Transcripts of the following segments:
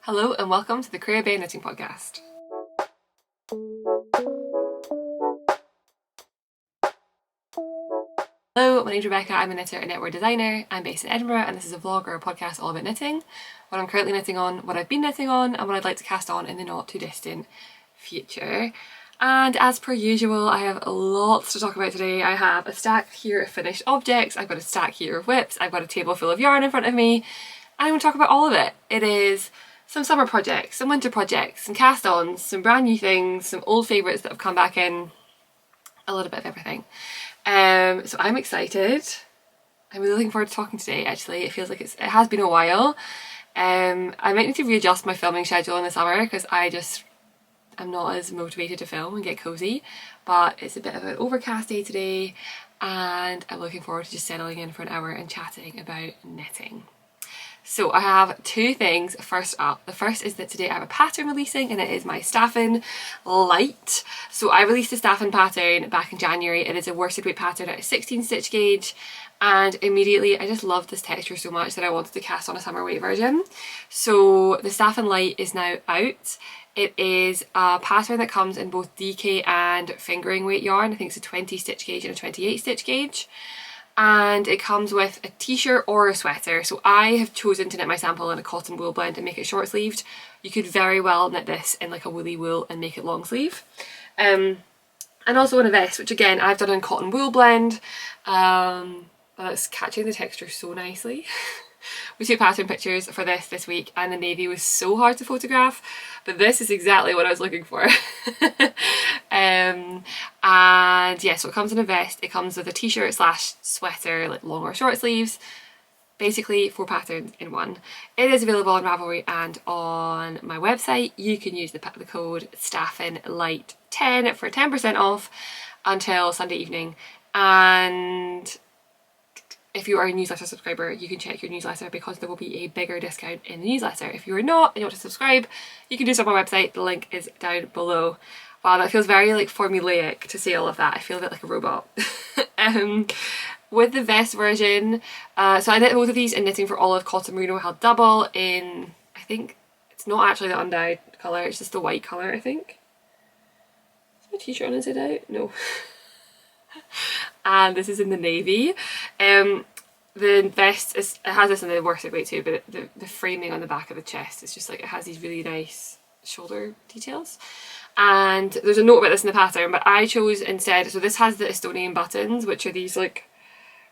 Hello and welcome to the Creabea Knitting Podcast. Hello, my name's Rebecca, I'm a knitter and knitwear designer. I'm based in Edinburgh and this is a vlog or a podcast all about knitting, what I'm currently knitting on, what I've been knitting on and what I'd like to cast on in the not too distant future. And as per usual, I have lots to talk about today. I have a stack here of finished objects, I've got a stack here of whips, I've got a table full of yarn in front of me, and I'm going to talk about all of it. It is some summer projects, some winter projects, some cast-ons, some brand new things, some old favourites that have come back in, a little bit of everything. So I'm excited. I'm really looking forward to talking today actually. It feels like it has been a while. I might need to readjust my filming schedule in the summer because I'm not as motivated to film and get cosy, but it's a bit of an overcast day today and I'm looking forward to just settling in for an hour and chatting about knitting. So I have two things first up. The first is that today I have a pattern releasing and it is my Staffin Lite. So I released the Staffin pattern back in January. It is a worsted weight pattern at a 16 stitch gauge and immediately I just loved this texture so much that I wanted to cast on a summer weight version. So the Staffin Lite is now out. It is a pattern that comes in both DK and fingering weight yarn. I think it's a 20 stitch gauge and a 28 stitch gauge. And it comes with a t-shirt or a sweater. So I have chosen to knit my sample in a cotton wool blend and make it short sleeved. You could very well knit this in like a woolly wool and make it long sleeve. And also in a vest, which again I've done in cotton wool blend. But it's catching the texture so nicely. We took pattern pictures for this week and the navy was so hard to photograph, but this is exactly what I was looking for. And yeah, so it comes in a vest, it comes with a t-shirt slash sweater, like long or short sleeves, basically 4 patterns in one. It is available on Ravelry and on my website. You can use the code Staffin Lite 10 for 10% off until Sunday evening, and if you are a newsletter subscriber, you can check your newsletter because there will be a bigger discount in the newsletter. If you are not and you want to subscribe, you can do so on my website. The link is down below. Wow, that feels very like formulaic to say all of that. I feel a bit like a robot. With the vest version, so I knit both of these in Knitting for Olive Cotton Merino held double in, I think it's not actually the undyed colour, it's just the white colour, I think. Is my t-shirt on inside out? No. And this is in the navy. The vest it has this in the worsted weight too, but the framing on the back of the chest is just like, it has these really nice shoulder details. And there's a note about this in the pattern, but I chose instead, so this has the Estonian buttons, which are these like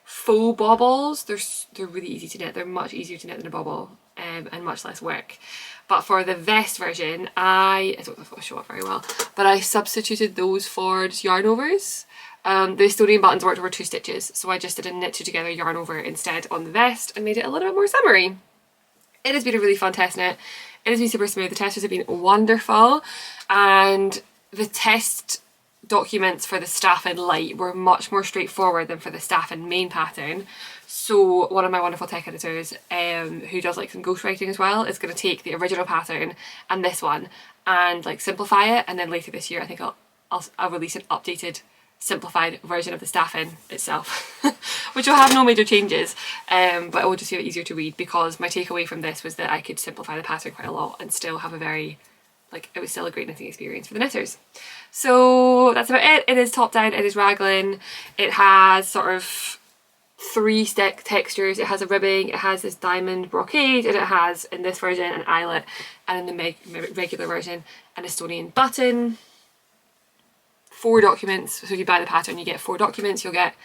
faux baubles. They're really easy to knit. They're much easier to knit than a bauble, and much less work. But for the vest version, I don't know if it'll show up very well, but I substituted those for just yarn overs. The Estonian buttons worked over 2 stitches, so I just did a knit 2 together yarn over instead on the vest and made it a little bit more summery. It has been a really fun test knit. It has been super smooth. The testers have been wonderful, and the test documents for the Staffin Lite were much more straightforward than for the Staffin main pattern. So one of my wonderful tech editors, who does like some ghostwriting as well, is going to take the original pattern and this one and like simplify it, and then later this year I think I'll release an updated simplified version of the Staffin itself, which will have no major changes, but it will just be easier to read, because my takeaway from this was that I could simplify the pattern quite a lot and still have a very, like, it was still a great knitting experience for the knitters. So that's about it. It is top down, it is raglan, it has sort of 3 textures. It has a ribbing, it has this diamond brocade, and it has in this version an eyelet, and in the regular version an Estonian button. 4 documents, so if you buy the pattern you get 4 documents. You'll get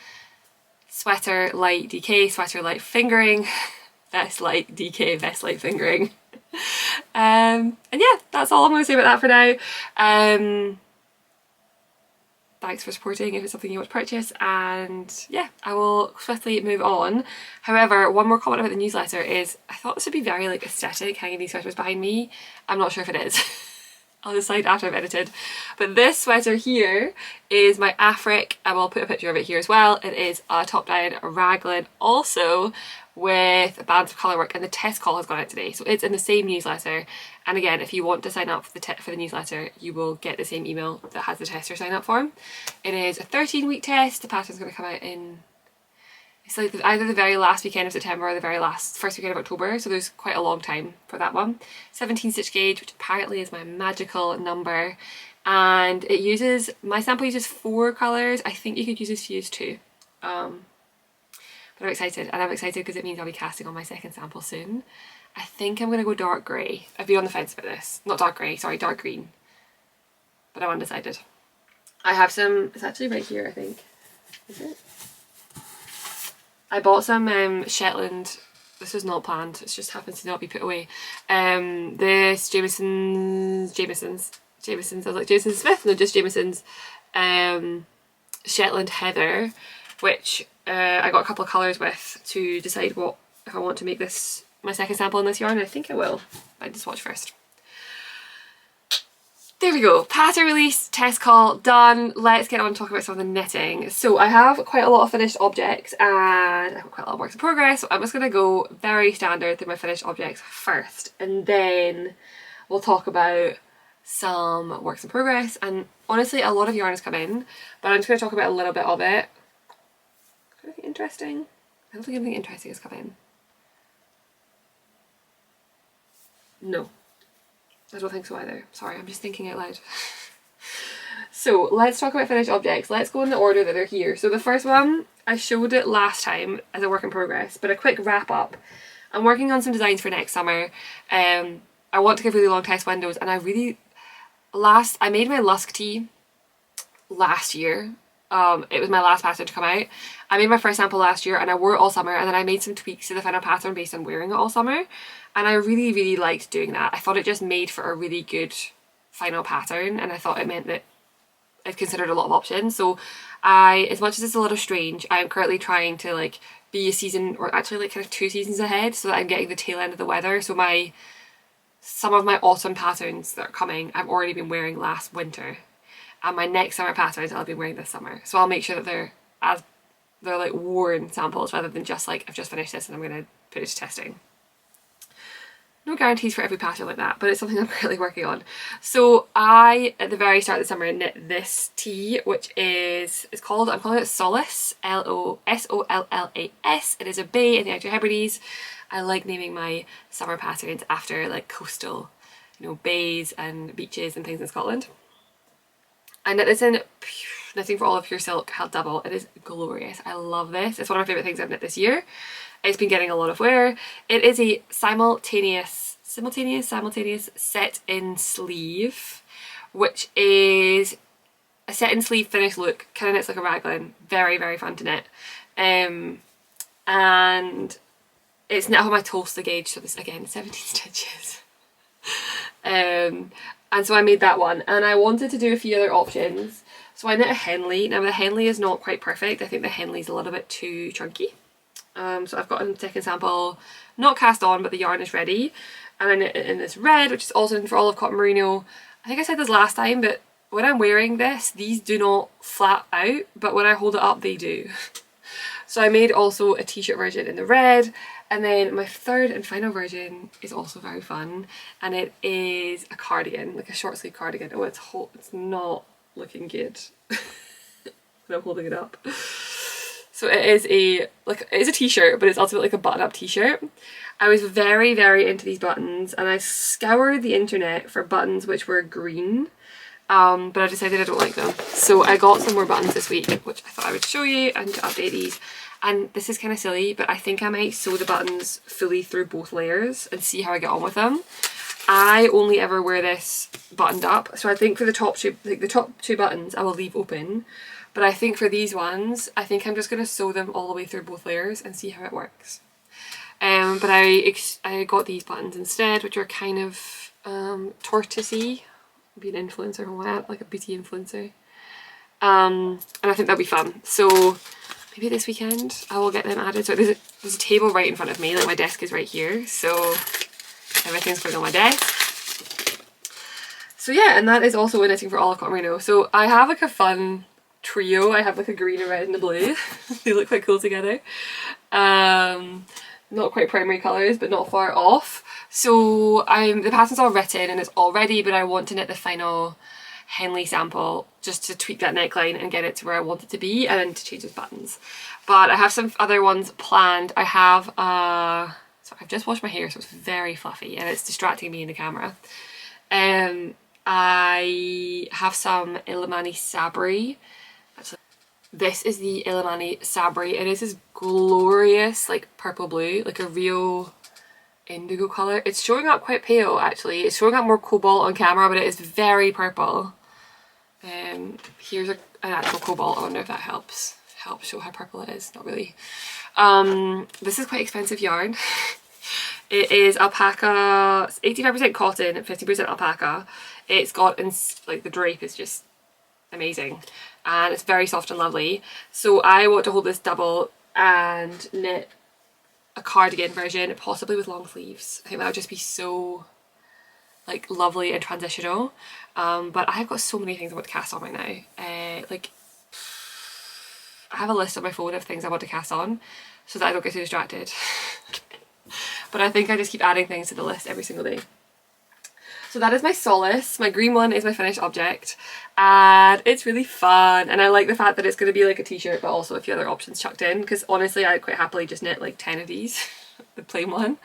sweater, light, DK, sweater, light, fingering, vest, light, DK, vest, light, fingering. And yeah, that's all I'm going to say about that for now. Thanks for supporting if it's something you want to purchase, and yeah, I will swiftly move on. However, one more comment about the newsletter is I thought this would be very like aesthetic hanging these sweaters behind me. I'm not sure if it is. I'll decide after I've edited. But this sweater here is my Afric. I will put a picture of it here as well. It is a top down raglan, also with bands of colour work, and the test call has gone out today, so it's in the same newsletter. And again, if you want to sign up for the newsletter, you will get the same email that has the tester sign up form. It is a 13-week test. The pattern's going to come out in It's like either the very last weekend of September or the very first weekend of October, so there's quite a long time for that one. 17 stitch gauge, which apparently is my magical number, and it uses, my sample uses 4 colours. I think you could use as few as 2. But I'm excited, and I'm excited because it means I'll be casting on my second sample soon. I think I'm going to go dark grey. I've been on the fence about this. Not dark grey, sorry, dark green. But I'm undecided. I have some, it's actually right here I think. Is it? I bought some Shetland, this was not planned, it just happens to not be put away. This Jameson's, I was like Jameson Smith, no, just Jameson's Shetland Heather, which I got a couple of colours with to decide what, if I want to make this my second sample in this yarn. I think I will. I just watch first. There we go, pattern release, test call, done. Let's get on and talk about some of the knitting. So I have quite a lot of finished objects and I've got quite a lot of works in progress, so I'm just going to go very standard through my finished objects first, and then we'll talk about some works in progress. And honestly, a lot of yarn has come in, but I'm just going to talk about a little bit of it. Anything interesting? I don't think anything interesting has come in. No. I don't think so either. Sorry, I'm just thinking out loud. So let's talk about finished objects. Let's go in the order that they're here. So the first one, I showed it last time as a work in progress, but a quick wrap up. I'm working on some designs for next summer. I want to give really long test windows, and I made my Lusk tee last year. It was my last pattern to come out. I made my first sample last year and I wore it all summer, and then I made some tweaks to the final pattern based on wearing it all summer, and I really, really liked doing that. I thought it just made for a really good final pattern, and I thought it meant that I've considered a lot of options. So as much as it's a little strange, I'm currently trying to like be a season, or actually like kind of 2 seasons ahead, so that I'm getting the tail end of the weather. So some of my autumn patterns that are coming I've already been wearing last winter, and my next summer patterns I'll be wearing this summer. So I'll make sure that they're like worn samples rather than just like I've just finished this and I'm going to put it to testing. No guarantees for every pattern like that, but it's something I'm currently working on. So I, at the very start of the summer, knit this tee, which I'm calling it Sollas, Sollas. It is a bay in the Outer Hebrides. I like naming my summer patterns after like coastal, bays and beaches and things in Scotland. I knit this in Knitting for All of Pure Silk held double. It is glorious. I love this. It's one of my favourite things I've knit this year. It's been getting a lot of wear. It is a simultaneous set in sleeve, which is a set in sleeve finished look. Kind of knits like a raglan. Very, very fun to knit. And it's knit on my Tulsa gauge, so this again 17 stitches. And so I made that one, and I wanted to do a few other options. So I knit a Henley. Now the Henley is not quite perfect. I think the Henley's a little bit too chunky. So I've got a second sample, not cast on, but the yarn is ready. And I knit it in this red, which is also in for All of Cotton Merino. I think I said this last time, but when I'm wearing this, these do not flap out, but when I hold it up, they do. So I made also a t-shirt version in the red, and then my third and final version is also very fun, and it is a cardigan, like a short sleeve cardigan. Oh, it's not looking good when I'm holding it up. So it is a t-shirt, but it's also like a button-up t-shirt. I was very, very into these buttons, and I scoured the internet for buttons which were green, but I decided I don't like them. So I got some more buttons this week, which I thought I would show you and to update these. And this is kind of silly, but I think I might sew the buttons fully through both layers and see how I get on with them. I only ever wear this buttoned up, so I think for the top two buttons I will leave open, but I think for these ones I think I'm just going to sew them all the way through both layers and see how it works. But I got these buttons instead, which are kind of tortoisey. Be an influencer from that, like a beauty influencer, and I think that'll be fun. So maybe this weekend I will get them added. So there's a table right in front of me, like my desk is right here, so everything's going on my desk. So yeah, and that is what Knitting for All of Cotton Merino. So I have like a fun trio. I have like a green, a red and a blue. They look quite cool together. Not quite primary colours, but not far off. So the pattern's all written and it's all ready, but I want to knit the final Henley sample just to tweak that neckline and get it to where I want it to be, and then to change those buttons. But I have some other ones planned. I have so I've just washed my hair, so it's very fluffy and it's distracting me in the camera. I have some Illimani Sabri. This is the Illimani Sabri, and it is glorious, like purple blue, like a real indigo colour. It's showing up quite pale actually. It's showing up more cobalt on camera, but it is very purple. Here's an actual cobalt. I wonder if that helps show how purple it is. Not really. This is quite expensive yarn. It is alpaca, 85% cotton, 50% alpaca. It's got, like, the drape is just amazing, and it's very soft and lovely. So I want to hold this double and knit a cardigan version, possibly with long sleeves. I think that would just be so, like, lovely and transitional. But I've got so many things I want to cast on right now. Like, I have a list on my phone of things I want to cast on so that I don't get too distracted. But I think I just keep adding things to the list every single day. So that is my Sollas. My green one is my finished object, and it's really fun, and I like the fact that it's going to be like a t-shirt but also a few other options chucked in, because honestly I'd quite happily just knit like 10 of these, the plain one.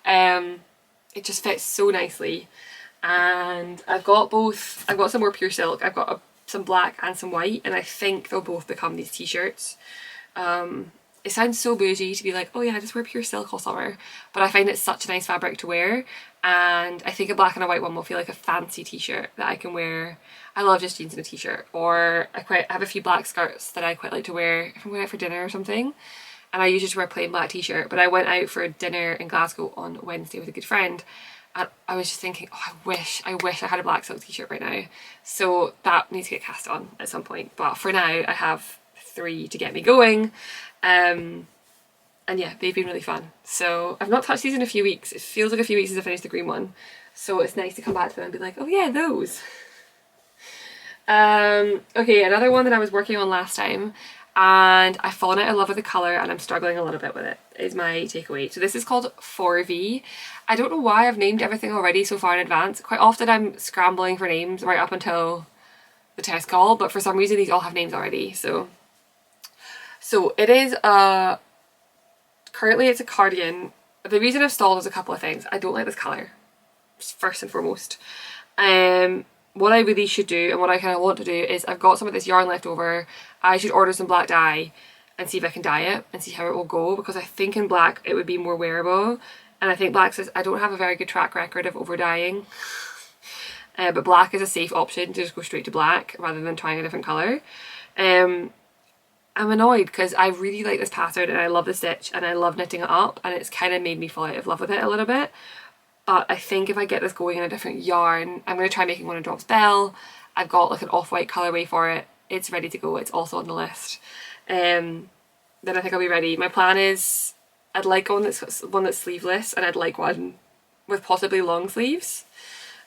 It just fits so nicely, and I've got some more pure silk. I've got some black and some white, and I think they'll both become these t-shirts. It sounds so bougie to be like, oh yeah, just wear pure silk all summer, but I find it's such a nice fabric to wear, and I think a black and a white one will feel like a fancy t-shirt that I can wear. I love just jeans and a t-shirt, or I have a few black skirts that I quite like to wear if I'm going out for dinner or something, and I usually just wear a plain black t-shirt. But I went out for dinner in Glasgow on Wednesday with a good friend, and I was just thinking, oh, I wish I had a black silk t-shirt right now. So that needs to get cast on at some point, but for now I have 3 to get me going. And yeah, they've been really fun. So I've not touched these in a few weeks. It feels like a few weeks since I finished the green one, so it's nice to come back to them and be like, oh yeah, those. Okay, another one that I was working on last time and I've fallen out of love with the colour and I'm struggling a little bit with it, is my takeaway. So this is called Forvie. I don't know why I've named everything already so far in advance. Quite often I'm scrambling for names right up until the test call, but for some reason these all have names already. So it is currently it's a cardigan. The reason I've stalled is a couple of things. I don't like this colour, first and foremost. What I really should do, and what I kind of want to do, is I've got some of this yarn left over. I should order some black dye and see if I can dye it and see how it will go, because I think in black it would be more wearable, and I think black says I don't have a very good track record of over dyeing. But black is a safe option to just go straight to black rather than trying a different colour. I'm annoyed because I really like this pattern and I love the stitch and I love knitting it up, and it's kind of made me fall out of love with it a little bit. But I think if I get this going in a different yarn, I'm going to try making one of Drops Belle. I've got like an off-white colourway for it. It's ready to go. It's also on the list. Then I think I'll be ready. My plan is I'd like one that's sleeveless, and I'd like one with possibly long sleeves.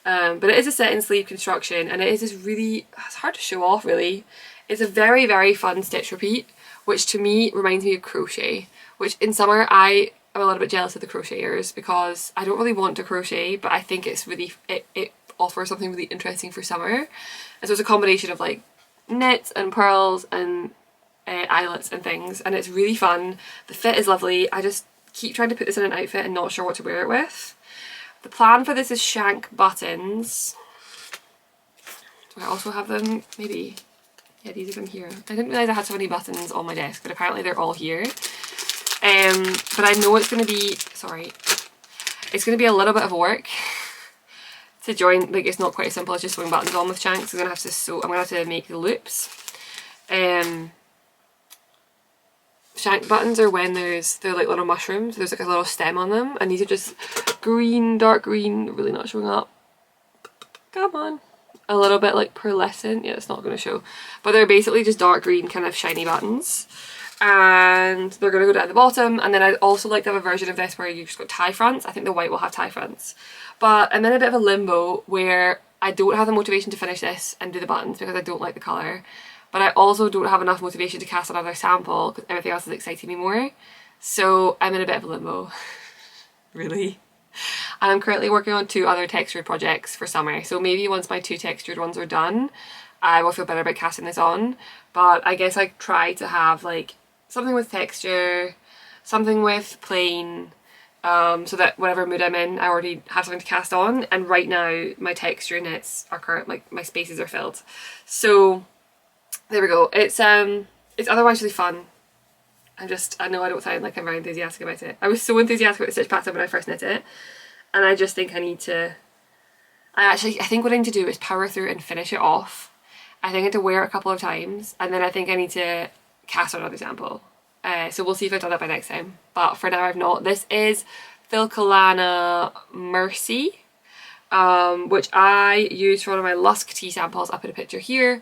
But it is a set in sleeve construction, and it is this really, it's hard to show off really. It's a very, very fun stitch repeat, which to me reminds me of crochet, which in summer I'm a little bit jealous of the crocheters because I don't really want to crochet, but I think it's really, it offers something really interesting for summer. And so it's a combination of like knits and pearls and eyelets and things, and it's really fun. The fit is lovely. I just keep trying to put this in an outfit and not sure what to wear it with. The plan for this is shank buttons. Do I also have them? Maybe. Yeah, these are them here. I didn't realise I had so many buttons on my desk, but apparently they're all here. But I know it's going to be, sorry, it's going to be a little bit of work to join. Like, it's not quite as simple as just sewing buttons on with shanks. I'm going to have to make the loops. Shank buttons are when they're like little mushrooms. There's like a little stem on them, and these are just green, dark green, really not showing up. Come on. A little bit like pearlescent. Yeah, it's not going to show. But they're basically just dark green kind of shiny buttons. And they're going to go down the bottom, and then I'd also like to have a version of this where you've just got tie fronts. I think the white will have tie fronts. But I'm in a bit of a limbo where I don't have the motivation to finish this and do the buttons because I don't like the colour. But I also don't have enough motivation to cast another sample because everything else is exciting me more. So I'm in a bit of a limbo. Really. And I'm currently working on 2 other textured projects for summer. So maybe once my 2 textured ones are done, I will feel better about casting this on. But I guess I try to have like something with texture, something with plain, so that whatever mood I'm in, I already have something to cast on. And right now my texture knits are current, like my spaces are filled. So there we go. It's otherwise really fun. I know I don't sound like I'm very enthusiastic about it. I was so enthusiastic about the stitch pattern when I first knit it, and I just think I need to, I think what I need to do is power through and finish it off. I think I need to wear it a couple of times, and then I think I need to cast on another sample. So we'll see if I've done that by next time, but for now I've not. This is Filcolana Merci, which I used for one of my Lusk tea samples. I'll put a picture here.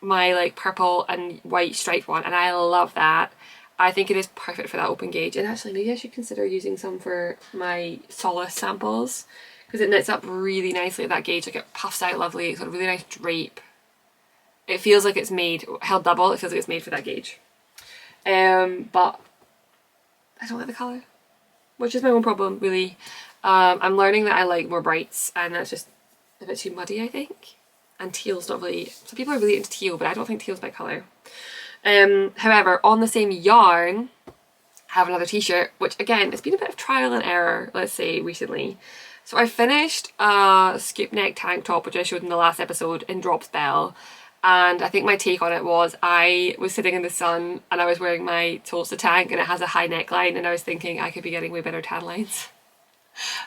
My like purple and white striped one, and I love that. I think it is perfect for that open gauge, and actually maybe I should consider using some for my Sollas samples, because it knits up really nicely at that gauge. Like it puffs out lovely, it's got a really nice drape. It feels like it's made, held double, it feels like it's made for that gauge. But I don't like the colour, which is my own problem really. I'm learning that I like more brights, and that's just a bit too muddy I think. And teal's not really, some people are really into teal, but I don't think teal's my colour. However, on the same yarn, I have another t-shirt, which again, it's been a bit of trial and error, let's say, recently. So I finished a scoop neck tank top, which I showed in the last episode, in Drops Belle. And I think my take on it was, I was sitting in the sun and I was wearing my Tulsa tank, and it has a high neckline, and I was thinking I could be getting way better tan lines.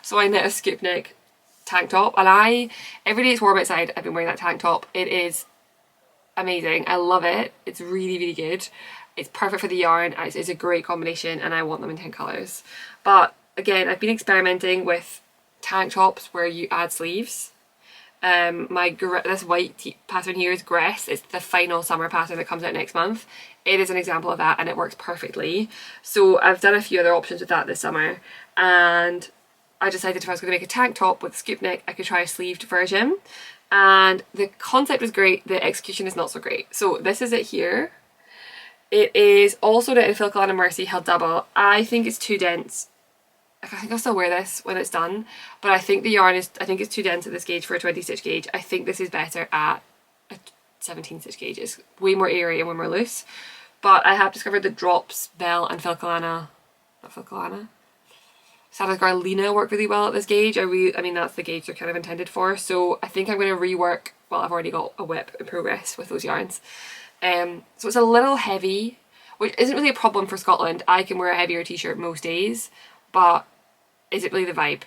So I knit a scoop neck tank top, and every day it's warm outside, I've been wearing that tank top. It is amazing. I love it. It's really, really good. It's perfect for the yarn. It's a great combination, and I want them in 10 colours. But again, I've been experimenting with tank tops where you add sleeves. This white pattern here is Gress. It's the final summer pattern that comes out next month. It is an example of that, and it works perfectly. So I've done a few other options with that this summer, and I decided if I was going to make a tank top with scoop neck, I could try a sleeved version. And the concept is great, the execution is not so great. So this is it here. It is also knit in Filcolana Merci held double. I think it's too dense. I think I'll still wear this when it's done, but I think the yarn is, I think it's too dense at this gauge for a 20 stitch gauge. I think this is better at a 17 stitch gauge. It's way more airy and way more loose. But I have discovered that Drops, Belle and Filcolana, not Filcolana, Sandnesgarn Line work really well at this gauge. I mean that's the gauge they're kind of intended for. So I think I'm going to rework, well I've already got a whip in progress with those yarns. So it's a little heavy, which isn't really a problem for Scotland. I can wear a heavier t-shirt most days, but is it really the vibe?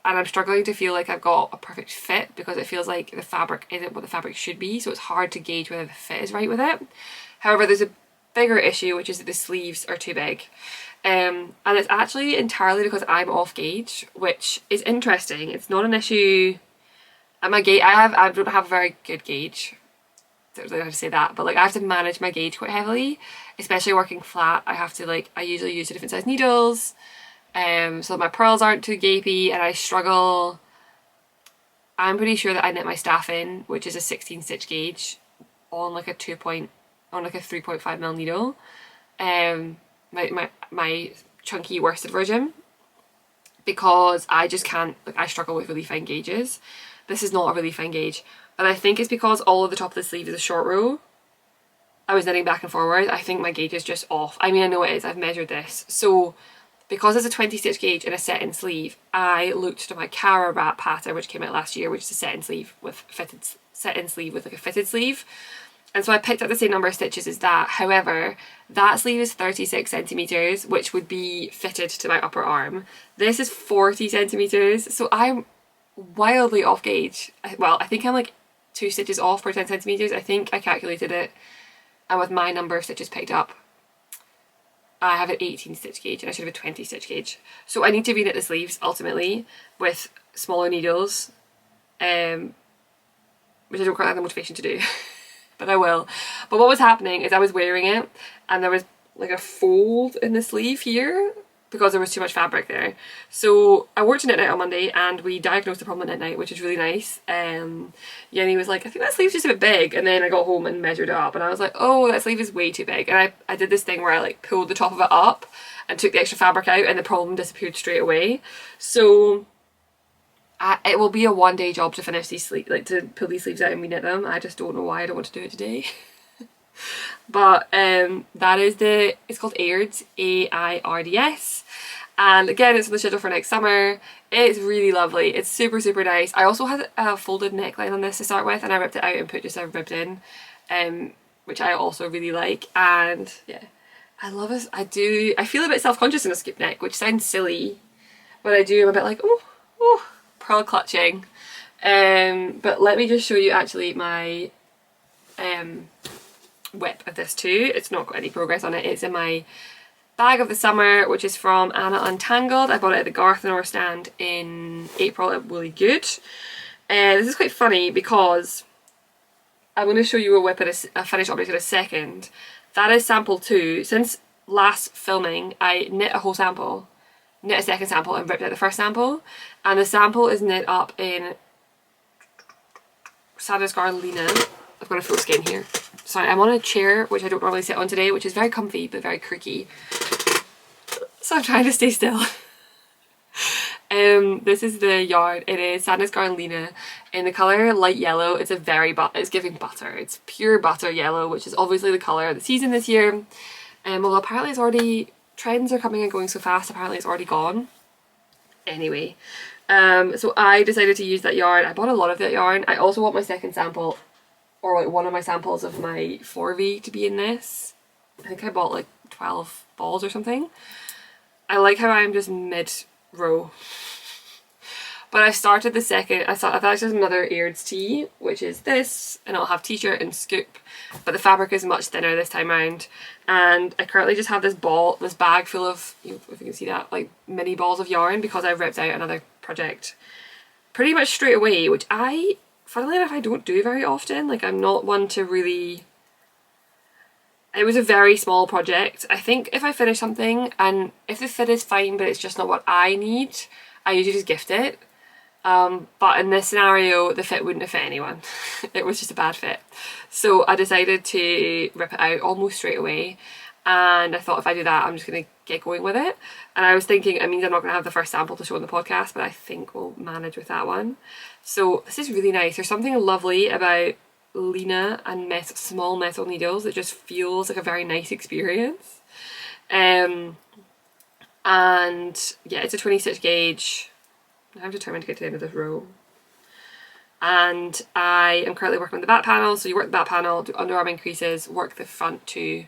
And I'm struggling to feel like I've got a perfect fit, because it feels like the fabric isn't what the fabric should be, so it's hard to gauge whether the fit is right with it. However, there's a bigger issue, which is that the sleeves are too big. And it's actually entirely because I'm off gauge, which is interesting. It's not an issue at my gauge. I don't have a very good gauge. I don't really know how to say that, but like I have to manage my gauge quite heavily, especially working flat. I usually use different size needles, so my purls aren't too gapey, and I struggle. I'm pretty sure that I knit my Staffin, which is a 16 stitch gauge, on like a 3.5mm needle. My chunky worsted version, because I just can't, like I struggle with really fine gauges. This is not a really fine gauge, but I think it's because all of the top of the sleeve is a short row. I was knitting back and forward. I think my gauge is just off. I mean, I know it is, I've measured this. So because it's a 20 stitch gauge and a set in sleeve, I looked to my Cara wrap pattern, which came out last year, which is a set in sleeve with like a fitted sleeve. And so I picked up the same number of stitches as that. However, that sleeve is 36 centimetres, which would be fitted to my upper arm. This is 40 centimetres, so I'm wildly off gauge. Well, I think I'm like 2 stitches off per 10 centimetres. I think I calculated it, and with my number of stitches picked up, I have an 18 stitch gauge and I should have a 20 stitch gauge. So I need to reknit the sleeves ultimately with smaller needles, which I don't quite have the motivation to do. But I will. But what was happening is I was wearing it, and there was like a fold in the sleeve here because there was too much fabric there. So I worked in Knit Night on Monday and we diagnosed the problem at Knit Night, which is really nice. Yenny was like, I think that sleeve's just a bit big, and then I got home and measured it up and I was like, oh, that sleeve is way too big. And I did this thing where I like pulled the top of it up and took the extra fabric out and the problem disappeared straight away. So it will be a one-day job to finish these sleeves, like to pull these sleeves out and reknit them. I just don't know why I don't want to do it today. But that is it's called Airds, A-I-R-D-S. And again, it's on the schedule for next summer. It's really lovely. It's super, super nice. I also had a folded neckline on this to start with, and I ripped it out and put just a ribbed in, which I also really like. And yeah, I love it. I feel a bit self-conscious in a scoop neck, which sounds silly, but I do. I'm a bit like, oh, pearl clutching. But let me just show you actually my whip of this too. It's not got any progress on it. It's in my bag of the summer, which is from Anna Untangled. I bought it at the Garthenor stand in April at Woolly Good. This is quite funny because I'm going to show you a whip and a finished object in a second. That is sample 2. Since last filming, I knit a whole sample, knit a second sample and ripped out the first sample. And the sample is knit up in Sandnesgarn Line. I've got a full skein here. Sorry, I'm on a chair which I don't normally sit on today, which is very comfy but very creaky. So I'm trying to stay still. This is the yarn. It is Sandnesgarn Line in the colour light yellow. It's it's giving butter. It's pure butter yellow, which is obviously the colour of the season this year. Although apparently it's already, trends are coming and going so fast, apparently it's already gone. Anyway, so I decided to use that yarn. I bought a lot of that yarn. I also want my second sample, or like one of my samples of my Forvie to be in this. I think I bought like 12 balls or something. I like how I'm just mid-row. But I started the second, I thought there's another Airds tee, which is this, and it'll have t-shirt and scoop, but the fabric is much thinner this time round. And I currently just have this bag full of, if you can see that, like mini balls of yarn, because I ripped out another project pretty much straight away, which funnily enough, I don't do very often. Like, I'm not one to really... It was a very small project. I think if I finish something and if the fit is fine but it's just not what I need, I usually just gift it. But in this scenario, the fit wouldn't have fit anyone. It was just a bad fit. So I decided to rip it out almost straight away. And I thought if I do that, I'm just going to get going with it. And I was thinking, it means I'm not going to have the first sample to show on the podcast, but I think we'll manage with that one. So this is really nice. There's something lovely about Lina and small metal needles. It just feels like a very nice experience. And yeah, it's a 20 stitch gauge. I'm determined to get to the end of this row. And I am currently working on the back panel. So you work the back panel, do underarm increases, work the front to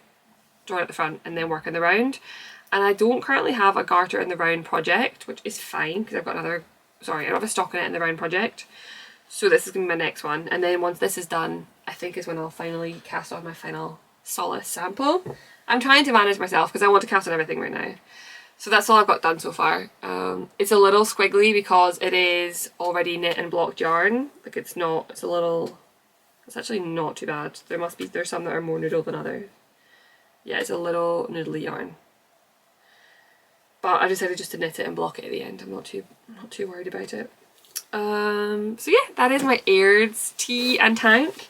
join at the front, and then work in the round. And I don't currently have a garter in the round project, which is fine because I've got another, I don't have a stockinette in the round project. So this is going to be my next one. And then once this is done, I think is when I'll finally cast on my final Sollas sample. I'm trying to manage myself because I want to cast on everything right now. So that's all I've got done so far. It's a little squiggly because it is already knit and blocked yarn. Like it's actually not too bad. There's some that are more noodle than others. Yeah, it's a little noodly yarn. But I decided just to knit it and block it at the end. I'm not too worried about it. So yeah, that is my Airds tee and tank.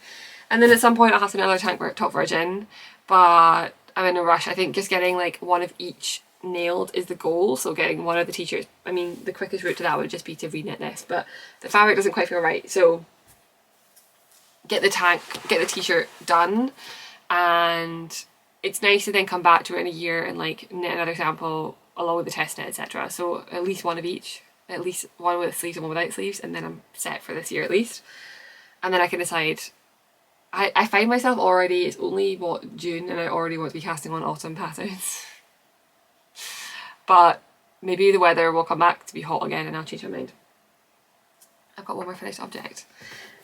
And then at some point I'll have to another tank top version, but I'm in a rush. I think just getting like one of each nailed is the goal. So getting one of the t-shirts, I mean the quickest route to that would just be to reknit this, but the fabric doesn't quite feel right. So get the t-shirt done, and it's nice to then come back to it in a year and like knit another sample along with the test knit, etc. So at least one of each. At least one with sleeves and one without sleeves, and then I'm set for this year at least. And then I can decide. I find myself already, it's only June, and I already want to be casting on autumn patterns. But maybe the weather will come back to be hot again and I'll change my mind. I've got one more finished object.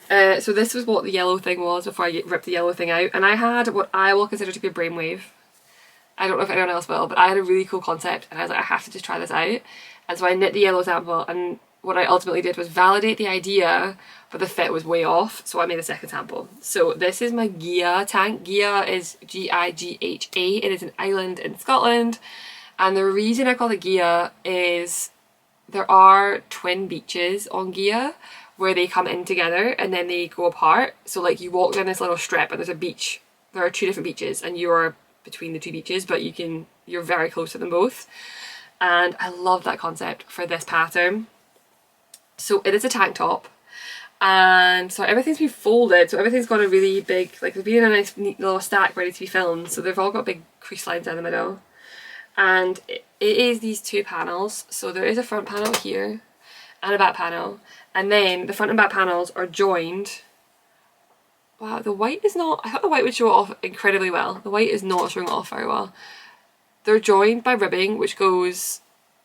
So this was what the yellow thing was before I ripped the yellow thing out, and I had what I will consider to be a brainwave. I don't know if anyone else will, but I had a really cool concept and I was like, I have to just try this out. And so I knit the yellow sample, and what I ultimately did was validate the idea, but the fit was way off, so I made a second sample. So this is my Gigha tank. Gigha is Gigha. It is an island in Scotland, And the reason I call it Gigha is there are twin beaches on Gigha where they come in together and then they go apart. So like you walk down this little strip and there's a beach. There are 2 different beaches and you're between the 2 beaches, but you're very close to them both. And I love that concept for this pattern. So it is a tank top. And so everything's been folded, so everything's got a really big, like they've been in a nice neat little stack ready to be filmed, so they've all got big crease lines down the middle. And it is these 2 panels, so there is a front panel here and a back panel, and then the front and back panels are joined. Wow, the white is not, I thought the white would show it off incredibly well. The white is not showing it off very well. They're joined by ribbing which goes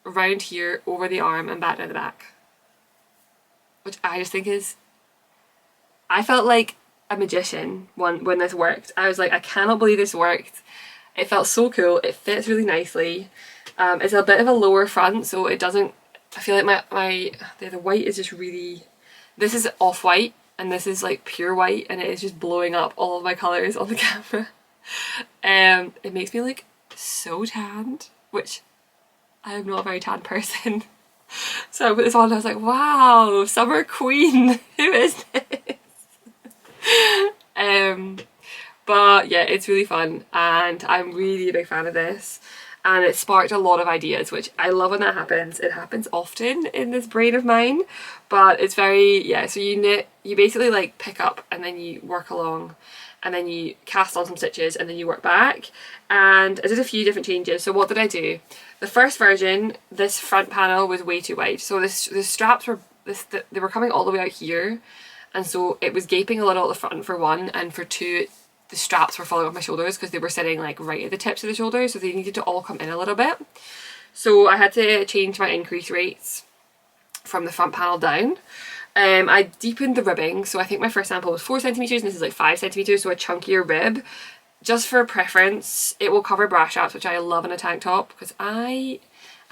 around here over the arm and back down the back, which I just think is, I felt like a magician when this worked. I was like, I cannot believe this worked. It felt so cool. It fits really nicely. It's a bit of a lower front, so it doesn't, I feel like the white is just really, this is off-white and this is like pure white, and it is just blowing up all of my colours on the camera. It makes me look so tanned, which I am not a very tan person. So I put this on and I was like, wow, summer queen, who is this? But yeah, it's really fun and I'm really a big fan of this, and it sparked a lot of ideas, which I love when that happens. It happens often in this brain of mine, but it's very, yeah, so you knit, you basically like pick up and then you work along and then you cast on some stitches and then you work back. And I did a few different changes. So what did I do? The first version, this front panel was way too wide, so the straps were, they were coming all the way out here, and so it was gaping a little at the front for one, and for two the straps were falling off my shoulders because they were sitting like right at the tips of the shoulders, so they needed to all come in a little bit. So I had to change my increase rates from the front panel down. I deepened the ribbing, so I think my first sample was 4 centimeters and this is like 5 centimeters, so a chunkier rib. Just for preference, it will cover bra straps, which I love in a tank top because I'm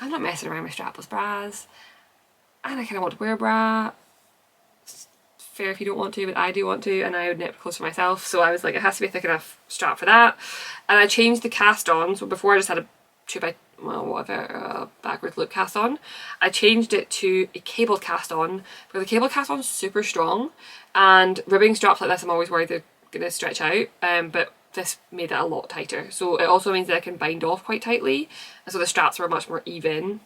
not messing around with strapless bras, and I kind of want to wear a bra. Fair if you don't want to, but I do want to, and I would knit clothes for myself, so I was like, it has to be a thick enough strap for that. And I changed the cast on, so before I just had a 2x, well, whatever, backwards loop cast on. I changed it to a cabled cast on because the cabled cast on is super strong, and ribbing straps like this I'm always worried they're gonna stretch out, but this made it a lot tighter. So it also means that I can bind off quite tightly, and so the straps were much more even.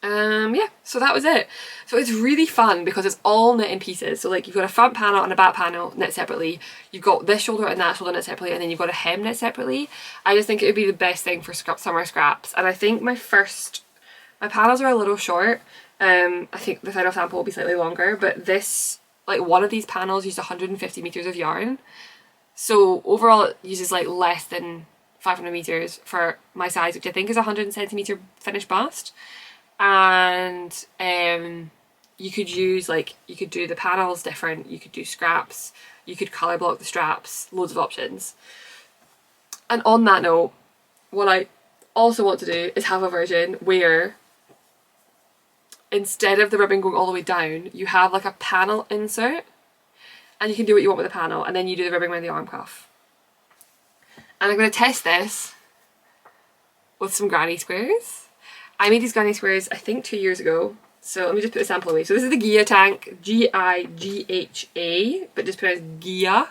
Yeah, so that was it. So it's really fun because it's all knit in pieces. So like you've got a front panel and a back panel knit separately, you've got this shoulder and that shoulder knit separately, and then you've got a hem knit separately. I just think it would be the best thing for summer scraps. And I think my panels are a little short. I think the final sample will be slightly longer, but this, like one of these panels used 150 meters of yarn. So overall it uses like less than 500 meters for my size, which I think is 100 centimeter finished bust. And you could use, like, you could do the panels different, you could do scraps, you could colour block the straps, loads of options. And on that note, what I also want to do is have a version where instead of the ribbon going all the way down, you have like a panel insert, and you can do what you want with the panel, and then you do the ribbing around the arm cuff. And I'm going to test this with some granny squares. I made these granny squares I think 2 years ago, so let me just put a sample away. So this is the Gigha tank, Gigha, but just pronounced Gigha,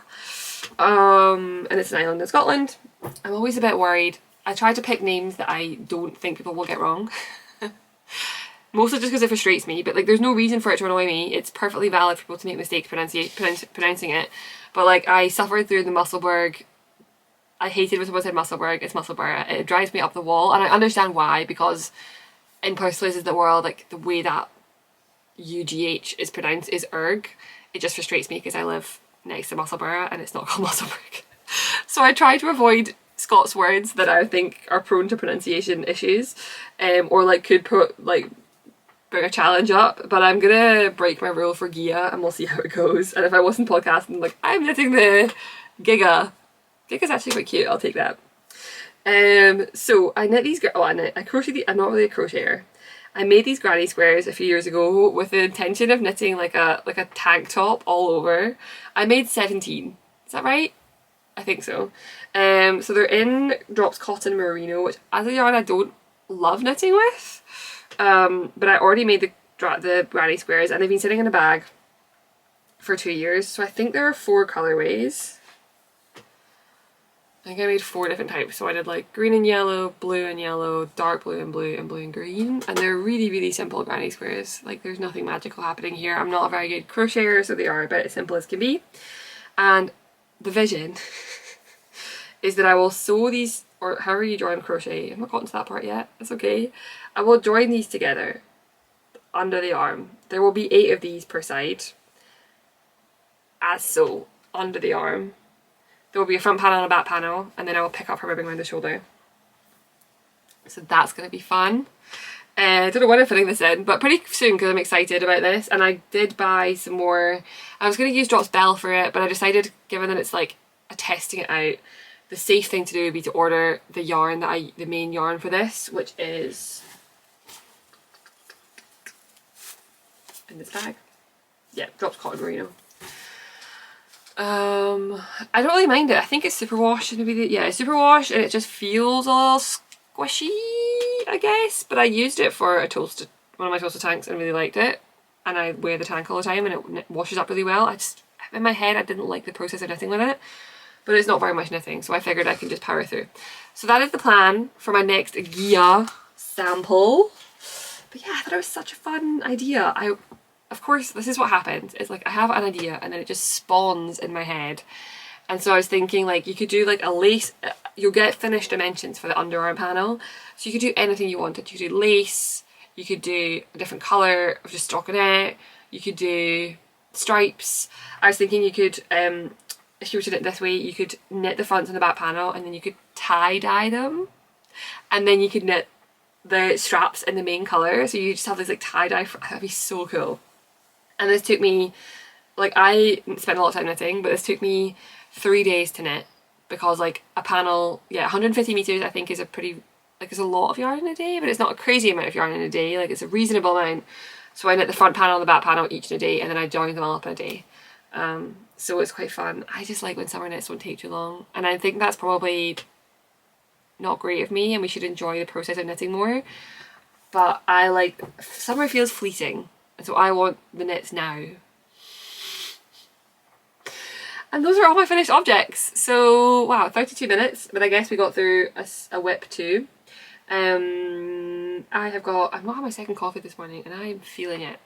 and it's an island in Scotland. I'm always a bit worried. I try to pick names that I don't think people will get wrong, mostly just because it frustrates me, but like there's no reason for it to annoy me. It's perfectly valid for people to make mistakes pronouncing it, but like I suffered through the Musselburgh. I hated when someone said Musselburgh, it's Musselburgh. It drives me up the wall, and I understand why, because in most places in the world, like the way that UGH is pronounced is erg. It just frustrates me because I live next to Musselburgh and it's not called Musselburgh. So I try to avoid Scots words that I think are prone to pronunciation issues, or like could bring a challenge up, but I'm gonna break my rule for Gigha and we'll see how it goes. And if I wasn't podcasting, like, I'm knitting the Gigha. Gigha's actually quite cute, I'll take that. So I knit these, I crochet I'm not really a crocheter. I made these granny squares a few years ago with the intention of knitting like a tank top all over. I made 17, is that right? I think so. So they're in Drops Cotton Merino, which as a yarn I don't love knitting with. But I already made the granny squares and they've been sitting in a bag for 2 years. So I think there are 4 colorways. I think I made 4 different types. So I did like green and yellow, blue and yellow, dark blue, and blue and green. And they're really, really simple granny squares. Like there's nothing magical happening here. I'm not a very good crocheter, so they are about as simple as can be. And the vision is that I will sew these, or however you join crochet. I've not gotten to that part yet. That's okay. I will join these together under the arm. There will be 8 of these per side. As so, under the arm. There will be a front panel and a back panel, and then I will pick up her ribbon around the shoulder. So that's going to be fun. I don't know when I'm fitting this in, but pretty soon because I'm excited about this. And I did buy some more. I was going to use Drops Belle for it, but I decided, given that it's like a testing it out, the safe thing to do would be to order the yarn the main yarn for this, which is in this bag. Yeah, Drops Cotton Merino. I don't really mind it. I think it's superwash and maybe it's superwash and it just feels a little squishy, I guess. But I used it for one of my toasted tanks and really liked it. And I wear the tank all the time and it washes up really well. In my head I didn't like the process of knitting with it. But it's not very much knitting, so I figured I can just power through. So that is the plan for my next Gigha sample. But yeah, I thought it was such a fun idea. Of course, this is what happens. It's like I have an idea and then it just spawns in my head. And so I was thinking like you could do like a lace, you'll get finished dimensions for the underarm panel. So you could do anything you wanted. You could do lace, you could do a different colour of just stockinette, you could do stripes. I was thinking you could, if you were to knit this way, you could knit the fronts and the back panel and then you could tie-dye them. And then you could knit the straps in the main colour. So you just have this like tie-dye, that'd be so cool. And this took me, like I spent a lot of time knitting, but this took me 3 days to knit because like a panel, 150 meters I think is a pretty, like it's a lot of yarn in a day, but it's not a crazy amount of yarn in a day, like it's a reasonable amount. So I knit the front panel and the back panel each in a day and then I joined them all up in a day. So it's quite fun. I just like when summer knits don't take too long and I think that's probably not great of me and we should enjoy the process of knitting more. But I like, summer feels fleeting. And so I want the knits now. And those are all my finished objects. So, wow, 32 minutes. But I guess we got through a whip too. I've not had my second coffee this morning and I'm feeling it.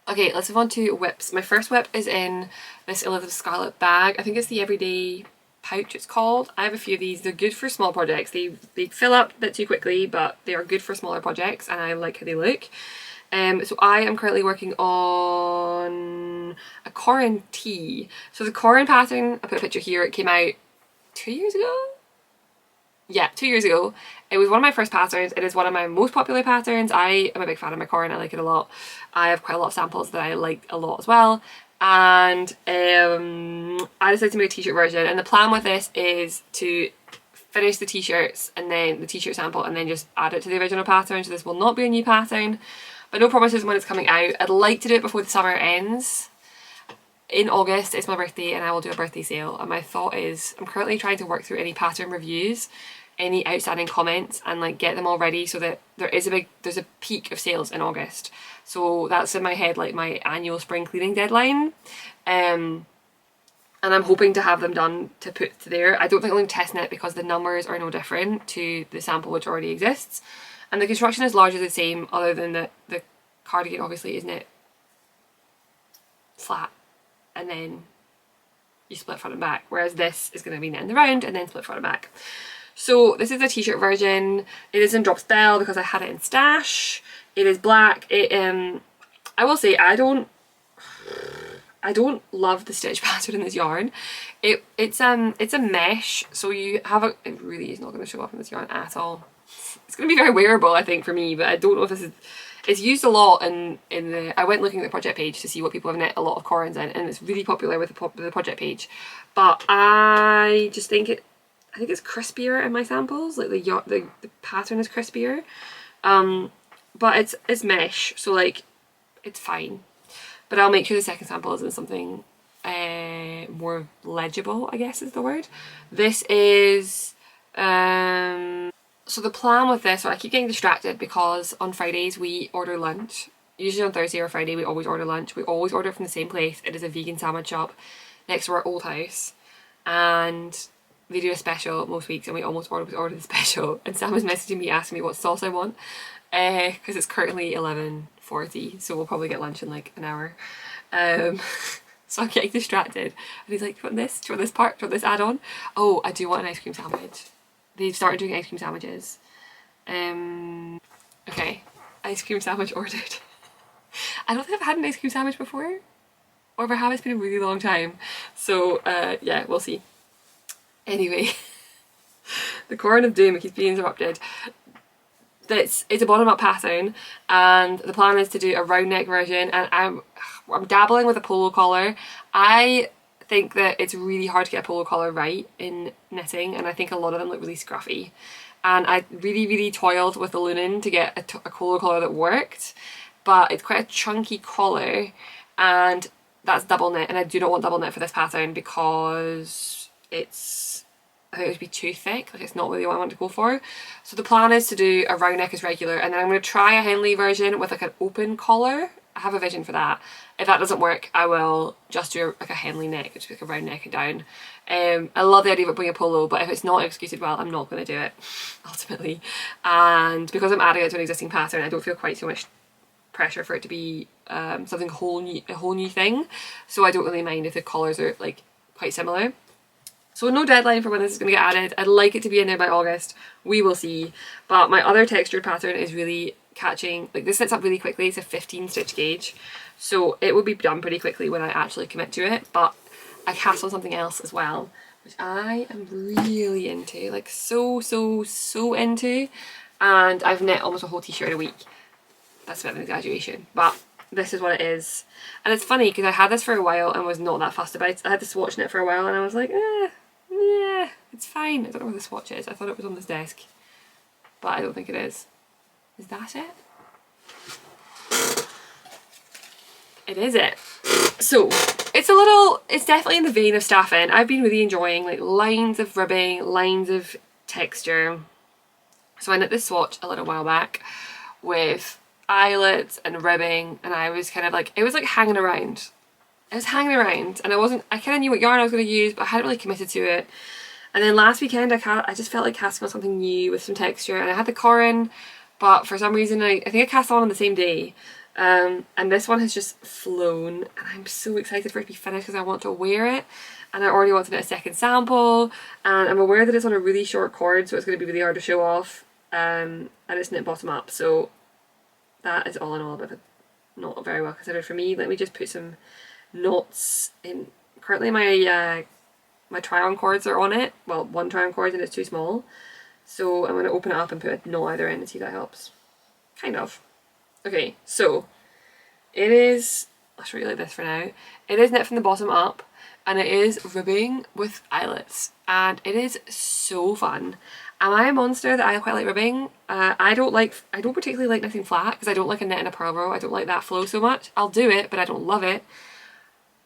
Okay, let's move on to whips. My first whip is in this Elizabeth Scarlett bag. I think it's the Everyday pouch it's called. I have a few of these. They're good for small projects. They fill up a bit too quickly, but they are good for smaller projects and I like how they look. So I am currently working on a Corran tee. So the Corran pattern, I put a picture here, it came out 2 years ago? Yeah, 2 years ago. It was one of my first patterns. It is one of my most popular patterns. I am a big fan of my Corran, I like it a lot. I have quite a lot of samples that I like a lot as well. And I decided to make a t-shirt version and the plan with this is to finish the t-shirts and then the t-shirt sample and then just add it to the original pattern. So this will not be a new pattern. But no promises when it's coming out. I'd like to do it before the summer ends. In August, it's my birthday and I will do a birthday sale. And my thought is, I'm currently trying to work through any pattern reviews, any outstanding comments and like get them all ready so that there's a peak of sales in August. So that's in my head like my annual spring cleaning deadline. And I'm hoping to have them done to put to there. I don't think I'm going to test knit because the numbers are no different to the sample which already exists. And the construction is largely the same other than the cardigan obviously is knit flat and then you split front and back, whereas this is going to be knit in the round and then split front and back. So this is a t-shirt version. It is in Drops Belle because I had it in stash. It is black. I will say I don't love the stitch pattern in this yarn. It's a mesh, so you have it really is not going to show up in this yarn at all. It's going to be very wearable I think for me, but I don't know if this is, it's used a lot in the, I went looking at the project page to see what people have knit a lot of Corrans in and it's really popular with the project page, but I just think I think it's crispier in my samples, like the pattern is crispier, but it's mesh, so like it's fine, but I'll make sure the second sample is in something more legible, I guess is the word. This is so the plan with this, I keep getting distracted because on Fridays we order lunch. Usually on Thursday or Friday we always order lunch. We always order it from the same place. It is a vegan sandwich shop next to our old house, and they do a special most weeks, and we almost always order the special. And Sam was messaging me asking me what sauce I want because it's currently 11:40, so we'll probably get lunch in like an hour. So I'm getting distracted, and he's like, do you want this? Do you want this part? Do you want this add-on? Oh, I do want an ice cream sandwich. They've started doing ice cream sandwiches. Okay, ice cream sandwich ordered. I don't think I've had an ice cream sandwich before, or if I have, it's been a really long time. So yeah, we'll see. Anyway, the Corran of Doom keeps being interrupted. It's a bottom-up pattern, and the plan is to do a round neck version, and I'm dabbling with a polo collar. I think that it's really hard to get a polo collar right in knitting, and I think a lot of them look really scruffy. And I really toiled with the linen to get a polo collar that worked, but it's quite a chunky collar, and that's double knit, and I do not want double knit for this pattern because I think it would be too thick, like it's not really what I want to go for. So the plan is to do a round neck as regular, and then I'm going to try a Henley version with like an open collar. I have a vision for that. If that doesn't work, I will just do like a Henley neck, which is like a round neck and down. I love the idea of it being a polo, but if it's not executed well, I'm not going to do it, ultimately. And because I'm adding it to an existing pattern, I don't feel quite so much pressure for it to be something a whole new thing. So I don't really mind if the collars are like quite similar. So no deadline for when this is going to get added. I'd like it to be in there by August. We will see. But my other textured pattern is really catching, like this sets up really quickly. It's a 15 stitch gauge. So it will be done pretty quickly when I actually commit to it. But I cast on something else as well, which I am really into. Like so into. And I've knit almost a whole t-shirt a week. That's a bit of an exaggeration. But this is what it is. And it's funny because I had this for a while and was not that fussed about it. I had to swatch knit for a while and I was like, yeah, it's fine. I don't know where the swatch is. I thought it was on this desk, but I don't think it is. Is that it? It is it. So it's definitely in the vein of Staffin. I've been really enjoying like lines of ribbing, lines of texture. So I knit this swatch a little while back with eyelets and ribbing, and I was kind of like, it was like hanging around. It was hanging around, and I kind of knew what yarn I was going to use, but I hadn't really committed to it. And then last weekend I just felt like casting on something new with some texture, and I had the Corran, but for some reason I think I cast on the same day. And this one has just flown, and I'm so excited for it to be finished because I want to wear it, and I already want to knit a second sample, and I'm aware that it's on a really short cord, so it's going to be really hard to show off, and it's knit bottom up, so that is all in all a bit of not very well considered for me. Let me just put some knots in. Currently my try-on cords are on it, well, one try-on cord, and it's too small, so I'm going to open it up and put a knot either end and see if that helps. Kind of. Okay, so it is, I'll show you like this for now. It is knit from the bottom up, and it is ribbing with eyelets, and it is so fun. Am I a monster that I quite like ribbing? I don't particularly like knitting flat because I don't like a knit and a purl row. I don't like that flow so much. I'll do it, but I don't love it.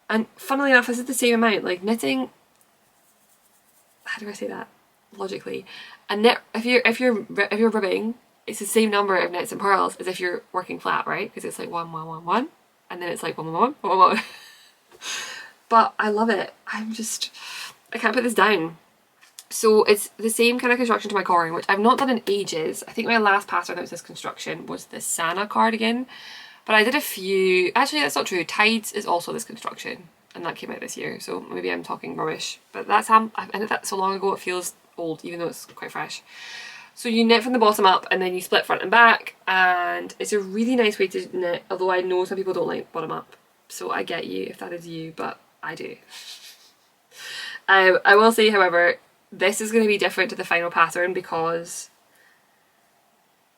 And funnily enough, this is the same amount. Like knitting, how do I say that logically? A knit, if you're ribbing, it's the same number of knits and purls as if you're working flat, right? Because it's like 1 1 1 1, and then it's like 1 1 1 1 1 1. But I love it. I can't put this down. So it's the same kind of construction to my Corran, which I've not done in ages. I think my last pattern that was this construction was the Sana cardigan, but I did a few, actually that's not true, Tides is also this construction, and that came out this year, so maybe I'm talking rubbish, but that's how, I knit that so long ago it feels old, even though it's quite fresh. So you knit from the bottom up, and then you split front and back, and it's a really nice way to knit, although I know some people don't like bottom up, so I get you if that is you, but I do. I will say, however, this is going to be different to the final pattern because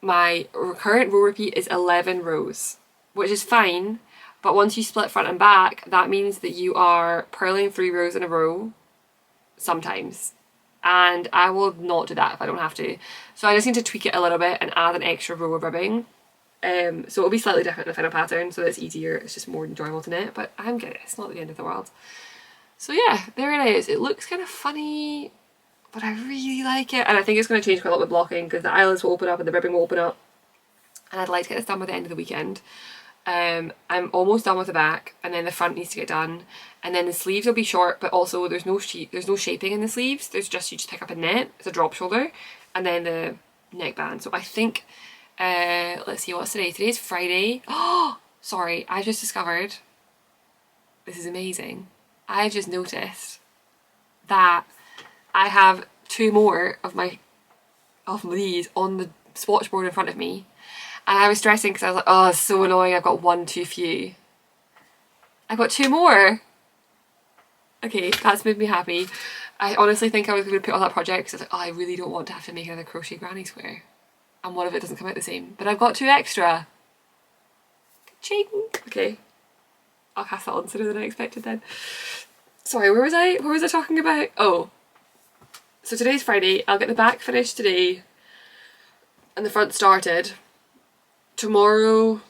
my current row repeat is 11 rows, which is fine, but once you split front and back, that means that you are purling 3 rows in a row sometimes, and I will not do that if I don't have to. So I just need to tweak it a little bit and add an extra row of ribbing. So it'll be slightly different in the final pattern, so it's easier, it's just more enjoyable to knit, but I'm getting it, it's not the end of the world. So yeah, there it is. It looks kind of funny, but I really like it, and I think it's going to change quite a lot with blocking because the eyelets will open up and the ribbing will open up, and I'd like to get this done by the end of the weekend. I'm almost done with the back, and then the front needs to get done, and then the sleeves will be short, but also there's no shaping in the sleeves. There's just, you just pick up a knit, it's a drop shoulder, and then the neckband. So I think, let's see, what's today? Today's Friday. Oh, sorry, I just discovered, this is amazing. I just noticed that I have 2 more of these on the swatch board in front of me. And I was stressing because I was like, oh, it's so annoying, I've got 1 too few. I've got 2 more. Okay, that's made me happy. I honestly think I was going to put on that project because I was like, oh, I really don't want to have to make another crochet granny square. And one of it doesn't come out the same. But I've got 2 extra. Ching! Okay. I'll cast that on sooner than I expected then. Sorry, where was I? What was I talking about? Oh. So today's Friday, I'll get the back finished today. And the front started. Tomorrow,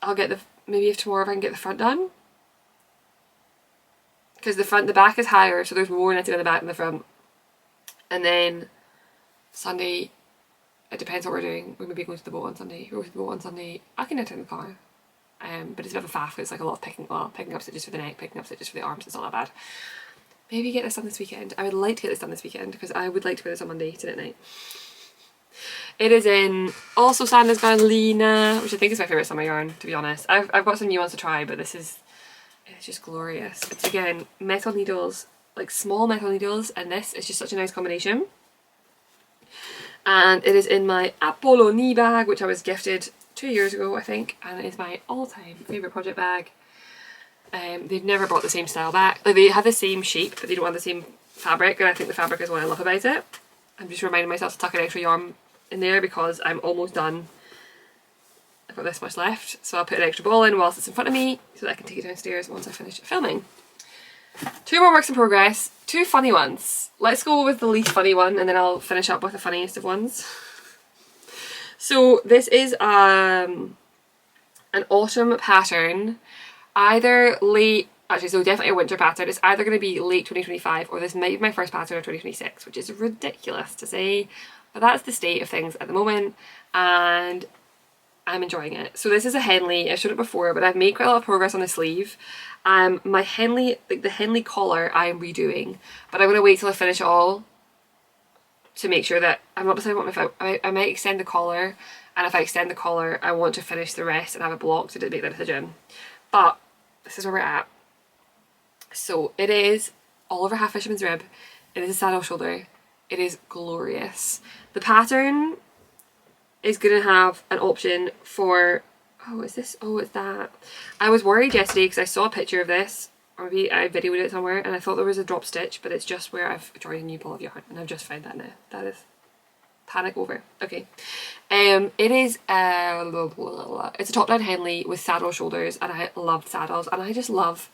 I'll get maybe if tomorrow I can get the front done. Because the back is higher, so there's more knitting on the back than the front. And then Sunday, it depends what we're doing. We may be going to the boat on Sunday. We're going to the boat on Sunday. I can knit in the car. But it's a bit of a faff. It's like a lot of picking up stitches for the neck, picking up stitches for the arms. It's not that bad. Maybe get this done this weekend. I would like to get this done this weekend because I would like to wear this on Monday to knit night. It is in also Sandnesgarn Line, which I think is my favourite summer yarn, to be honest. I've got some new ones to try, but it's just glorious. It's again metal needles, like small metal needles, and this is just such a nice combination. And it is in my Apollo knee bag, which I was gifted 2 years ago, I think, and it is my all-time favourite project bag. They've never brought the same style back. Like, they have the same shape, but they don't have the same fabric, and I think the fabric is what I love about it. I'm just reminding myself to tuck an extra yarn in there because I'm almost done. I've got this much left, so I'll put an extra ball in whilst it's in front of me so that I can take it downstairs once I finish filming. 2 more works in progress, 2 funny ones. Let's go with the least funny one and then I'll finish up with the funniest of ones. So this is an autumn pattern, either late, actually so definitely a winter pattern. It's either going to be late 2025 or this might be my first pattern of 2026, which is ridiculous to say. But that's the state of things at the moment and I'm enjoying it. So this is a Henley. I've showed it before, but I've made quite a lot of progress on the sleeve. My Henley, like the Henley collar, I am redoing, but I'm going to wait till I finish it all to make sure that I'm not deciding what I might extend the collar, and if I extend the collar, I want to finish the rest and have a block to make that decision. But this is where we're at. So it is all over half fisherman's rib. It is a saddle shoulder. It is glorious. The pattern is going to have an option for, oh, is this, oh, it's that. I was worried yesterday because I saw a picture of this, or maybe I videoed it somewhere, and I thought there was a drop stitch, but it's just where I've joined a new ball of yarn, and I've just found that now. That is panic over. Okay. It is, it's a top down Henley with saddle shoulders, and I love saddles, and I just love,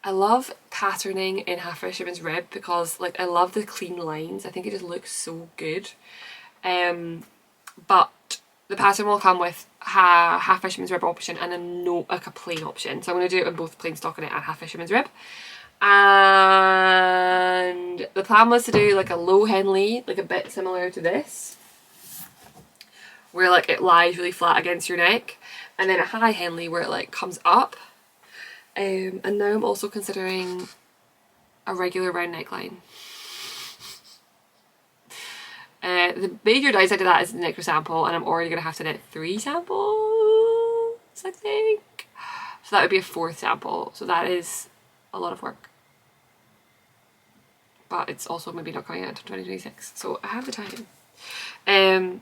I love patterning in half fisherman's rib because like I love the clean lines. I think it just looks so good. But the pattern will come with half fisherman's rib option and a plain option. So I'm going to do it on both plain stockinette and half fisherman's rib. And the plan was to do like a low Henley, like a bit similar to this, where like it lies really flat against your neck, and then a high Henley where it like comes up. And now I'm also considering a regular round neckline. The major downside to that is the nectar sample, and I'm already going to have to knit 3 samples, I think. So that would be a 4th sample, so that is a lot of work. But it's also maybe not coming out until 2026, so I have the time.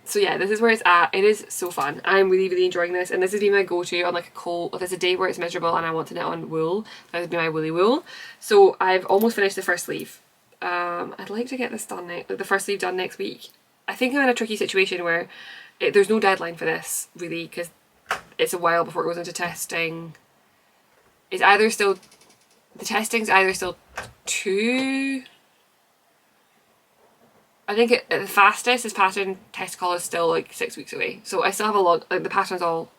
So yeah, this is where it's at. It is so fun. I'm really, really enjoying this, and this has been my go-to on like a cold, if there's a day where it's miserable and I want to knit on wool, that would be my woolly wool. So I've almost finished the first sleeve. I'd like to get this done, the first sleeve done next week. I think I'm in a tricky situation where there's no deadline for this really, because it's a while before it goes into testing. It's either still, the testing's either still 2 I think at the fastest, this pattern test call is still like 6 weeks away. So I still have a lot, like the pattern's all,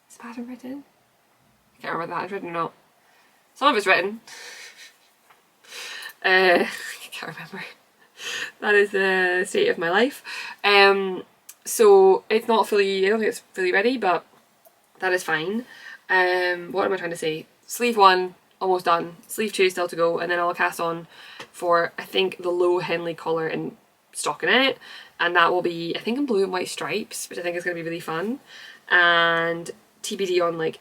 is the pattern written? I can't remember if the pattern's written or not. Some of it's written. I can't remember. That is the state of my life. So it's not fully, I don't think it's fully ready, but that is fine. What am I trying to say? Sleeve 1, almost done. Sleeve 2 still to go, and then I'll cast on for, I think, the low Henley collar in stockinette, and that will be, I think, in blue and white stripes, which I think is going to be really fun. And TBD on like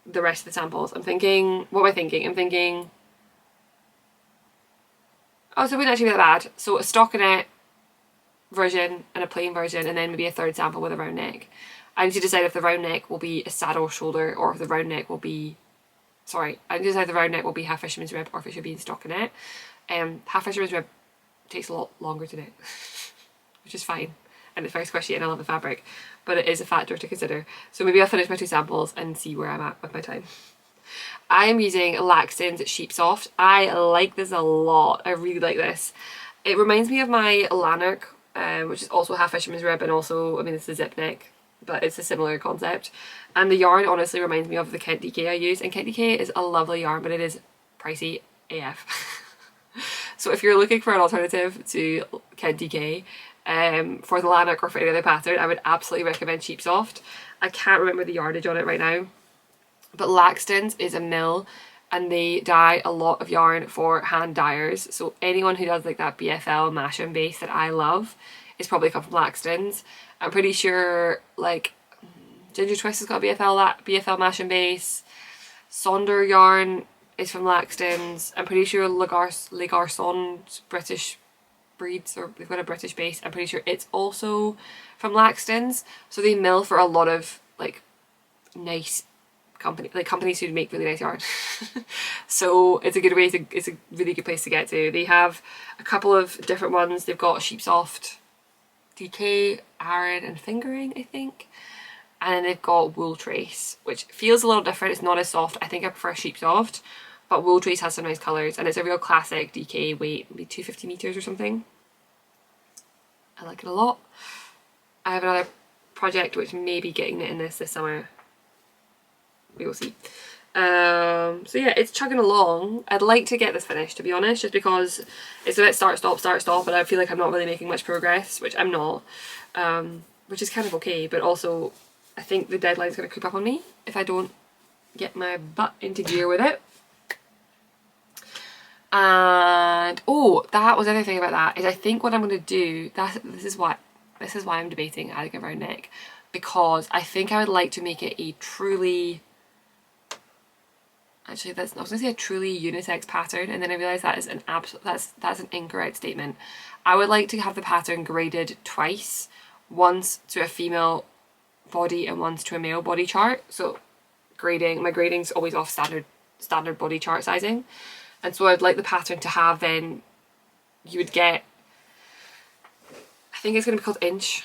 the rest of the samples. I'm thinking, what am I thinking? I'm thinking, oh, so it wouldn't actually be that bad. So a stockinette version and a plain version, and then maybe a third sample with a round neck. I need to decide if the round neck will be a saddle shoulder, or if the round neck will be, sorry, I need to decide if the round neck will be half fisherman's rib or if it should be in stockinette. Half fisherman's rib takes a lot longer to knit, which is fine, and it's very squishy and I love the fabric, but it is a factor to consider. So maybe I'll finish my 2 samples and see where I'm at with my time. I'm using Laxton's Sheep Soft. I like this a lot. I really like this. It reminds me of my Lanark, which is also half fisherman's rib, and also, I mean, it's a zip neck, but it's a similar concept. And the yarn honestly reminds me of the Kent DK I use, and Kent DK is a lovely yarn, but it is pricey AF. So if you're looking for an alternative to Kent DK for the Lanark or for any other pattern, I would absolutely recommend Sheep Soft. I can't remember the yardage on it right now, but Laxton's is a mill and they dye a lot of yarn for hand dyers. So anyone who does like that BFL Masham base that I love is probably come from Laxton's. I'm pretty sure like Ginger Twist has got a BFL Masham base. Sonder yarn is from Laxton's. I'm pretty sure Le Garçon's British breeds, or they've got a British base. I'm pretty sure it's also from Laxton's. So they mill for a lot of like nice companies who make really nice yarn. So it's a good way to, it's a really good place to get to. They have a couple of different ones. They've got Sheep Soft, DK, Aran and Fingering, I think. And then they've got Wool Trace, which feels a little different. It's not as soft. I think I prefer Sheep Soft, but Wool Trace has some nice colours, and it's a real classic DK weight, maybe 250 metres or something. I like it a lot. I have another project which may be getting it in this summer. We will see. So yeah, it's chugging along. I'd like to get this finished, to be honest, just because it's a bit start stop, and I feel like I'm not really making much progress, which I'm not, which is kind of okay, but also I think the deadline's going to creep up on me if I don't get my butt into gear with it. And oh, that was the other thing about that, is I think what I'm going to do, this is why I'm debating adding a round neck, because I think I would like to make it a truly, actually I was going to say a truly unisex pattern, and then I realised that is an that's an incorrect statement. I would like to have the pattern graded twice, once to a female body and once to a male body chart. So my grading's always off standard body chart sizing, and so I'd like the pattern to have, then you would get, I think it's going to be called inch,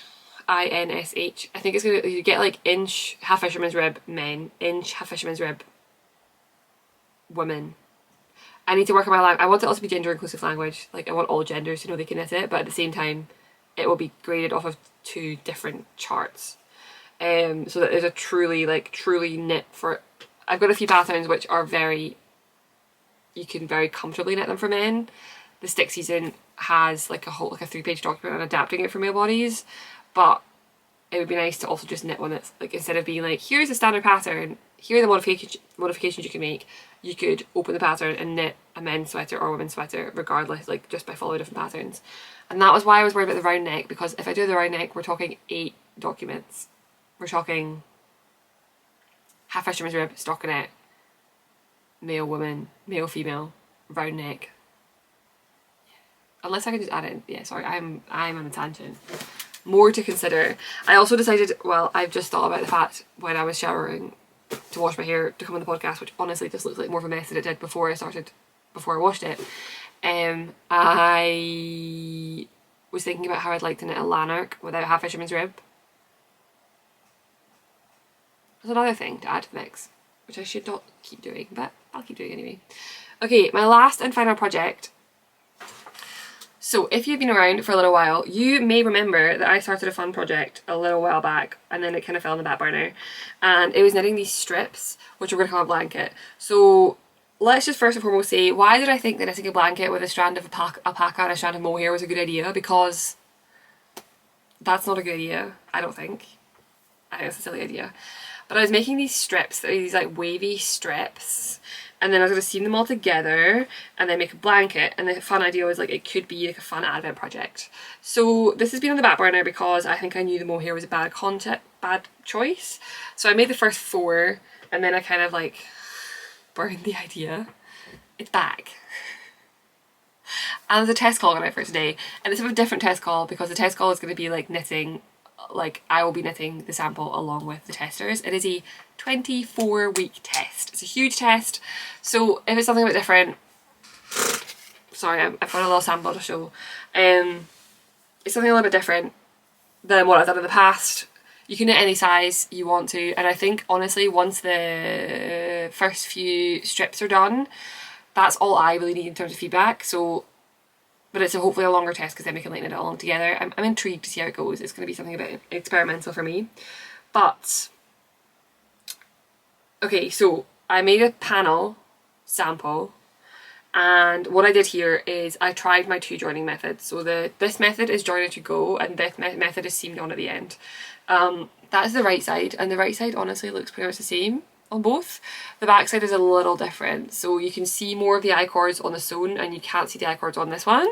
INSH. I think it's going to, you get like inch half fisherman's rib men, inch half fisherman's rib women. I need to work on my language. I want it also to be gender inclusive language. Like I want all genders to know they can knit it, but at the same time it will be graded off of 2 different charts. So that there's a truly knit for, I've got a few patterns which are you can very comfortably knit them for men. The Stick Season has like a 3-page document on adapting it for male bodies, but it would be nice to also just knit one that's like, instead of being like, here's a standard pattern, here are the modifications you can make, you could open the pattern and knit a men's sweater or a women's sweater regardless, like just by following different patterns. And that was why I was worried about the round neck, because if I do the round neck, we're talking 8 documents. We're talking half fisherman's rib, stockinette, male woman, male female, round neck. Unless I can just add it in. Yeah, sorry, I'm on a tangent. More to consider. I also decided, well, I've just thought about the fact when I was showering to wash my hair to come on the podcast, which honestly just looks like more of a mess than it did before I washed it. I was thinking about how I'd like to knit a Lanark without half fisherman's rib. There's another thing to add to the mix, which I should not keep doing, but I'll keep doing anyway. Okay, my last and final project. So if you've been around for a little while, you may remember that I started a fun project a little while back and then it kind of fell on the back burner, and it was knitting these strips which we're going to call a blanket. So let's just first and foremost say, why did I think that knitting a blanket with a strand of alpaca and a strand of mohair was a good idea? Because that's not a good idea, I don't think. I think it's a silly idea. But I was making these strips that are these like wavy strips, and then I was going to seam them all together and then make a blanket, and the fun idea was like it could be like a fun advent project. So this has been on the back burner because I think I knew the mohair was a bad choice. So I made the first 4 and then I kind of like burned the idea. It's back. And there's a test call going out for today, and it's a different test call because the test call is going to be like knitting, like I will be knitting the sample along with the testers. It is a 24-week test. It's a huge test, so if it's something a bit different, sorry, I've got a little sample to show. It's something a little bit different than what I've done in the past. You can knit any size you want to, and I think honestly once the first few strips are done, that's all I really need in terms of feedback. So, but it's hopefully a longer test because then we can like knit it all together. I'm intrigued to see how it goes. It's going to be something a bit experimental for me. But, okay, so I made a panel sample, and what I did here is I tried my 2 joining methods. So this method is join as you go, and this method is seamed on at the end. That is the right side, and the right side honestly looks pretty much the same on both. The back side is a little different, so you can see more of the I-cords on the sewn and you can't see the I-cords on this one.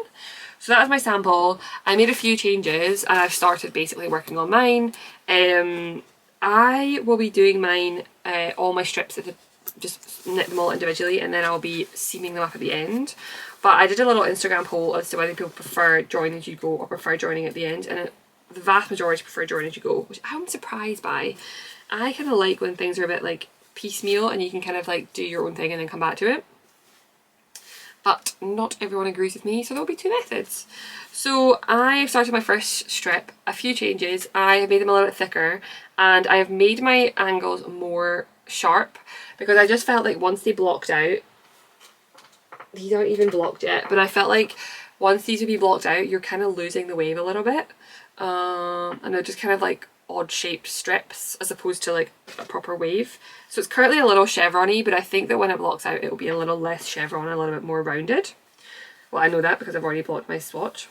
So that is my sample. I made a few changes and I've started basically working on mine. I will be doing mine, all my strips, just knit them all individually, and then I'll be seaming them up at the end. But I did a little Instagram poll as to whether people prefer join as you go or prefer joining at the end, and the vast majority prefer join as you go, which I'm surprised by. I kind of like when things are a bit like piecemeal and you can kind of like do your own thing and then come back to it. But not everyone agrees with me, so there'll be 2 methods. So I've started my first strip, a few changes. I have made them a little bit thicker, and I have made my angles more sharp because I just felt like once they blocked out, these aren't even blocked yet, but I felt like once these would be blocked out, you're kind of losing the wave a little bit. And they're just kind of like odd shaped strips as opposed to like a proper wave. So it's currently a little chevron-y, but I think that when it blocks out it'll be a little less chevron and a little bit more rounded. Well, I know that because I've already blocked my swatch.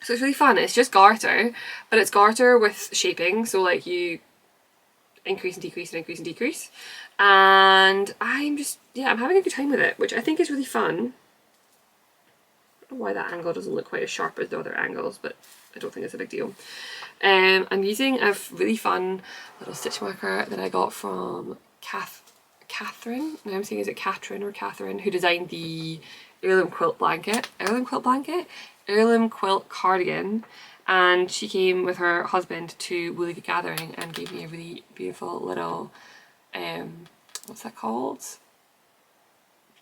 So it's really fun. It's just garter, but it's garter with shaping, so like you increase and decrease and increase and decrease. And I'm just, yeah, I'm having a good time with it, which I think is really fun. I don't know why that angle doesn't look quite as sharp as the other angles, but I don't think it's a big deal. I'm using a really fun little stitch marker that I got from Catherine. Now I'm saying, is it Catherine or Catherine, who designed the heirloom quilt blanket, heirloom quilt cardigan, and she came with her husband to Woolly Gathering and gave me a really beautiful little what's that called?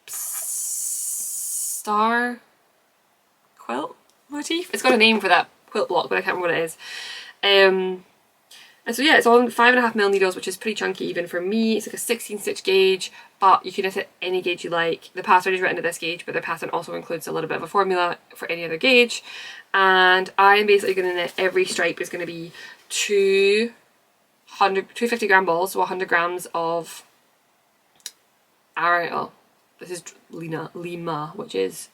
Star quilt motif? It's got a name for that quilt block, but I can't remember what it is. And so yeah, it's on 5.5mm needles, which is pretty chunky even for me. It's like a 16 stitch gauge, but you can knit it any gauge you like. The pattern is written at this gauge, but the pattern also includes a little bit of a formula for any other gauge. And I'm basically going to knit, every stripe is going to be 250 gram balls, so 100 grams of this is Lima, which is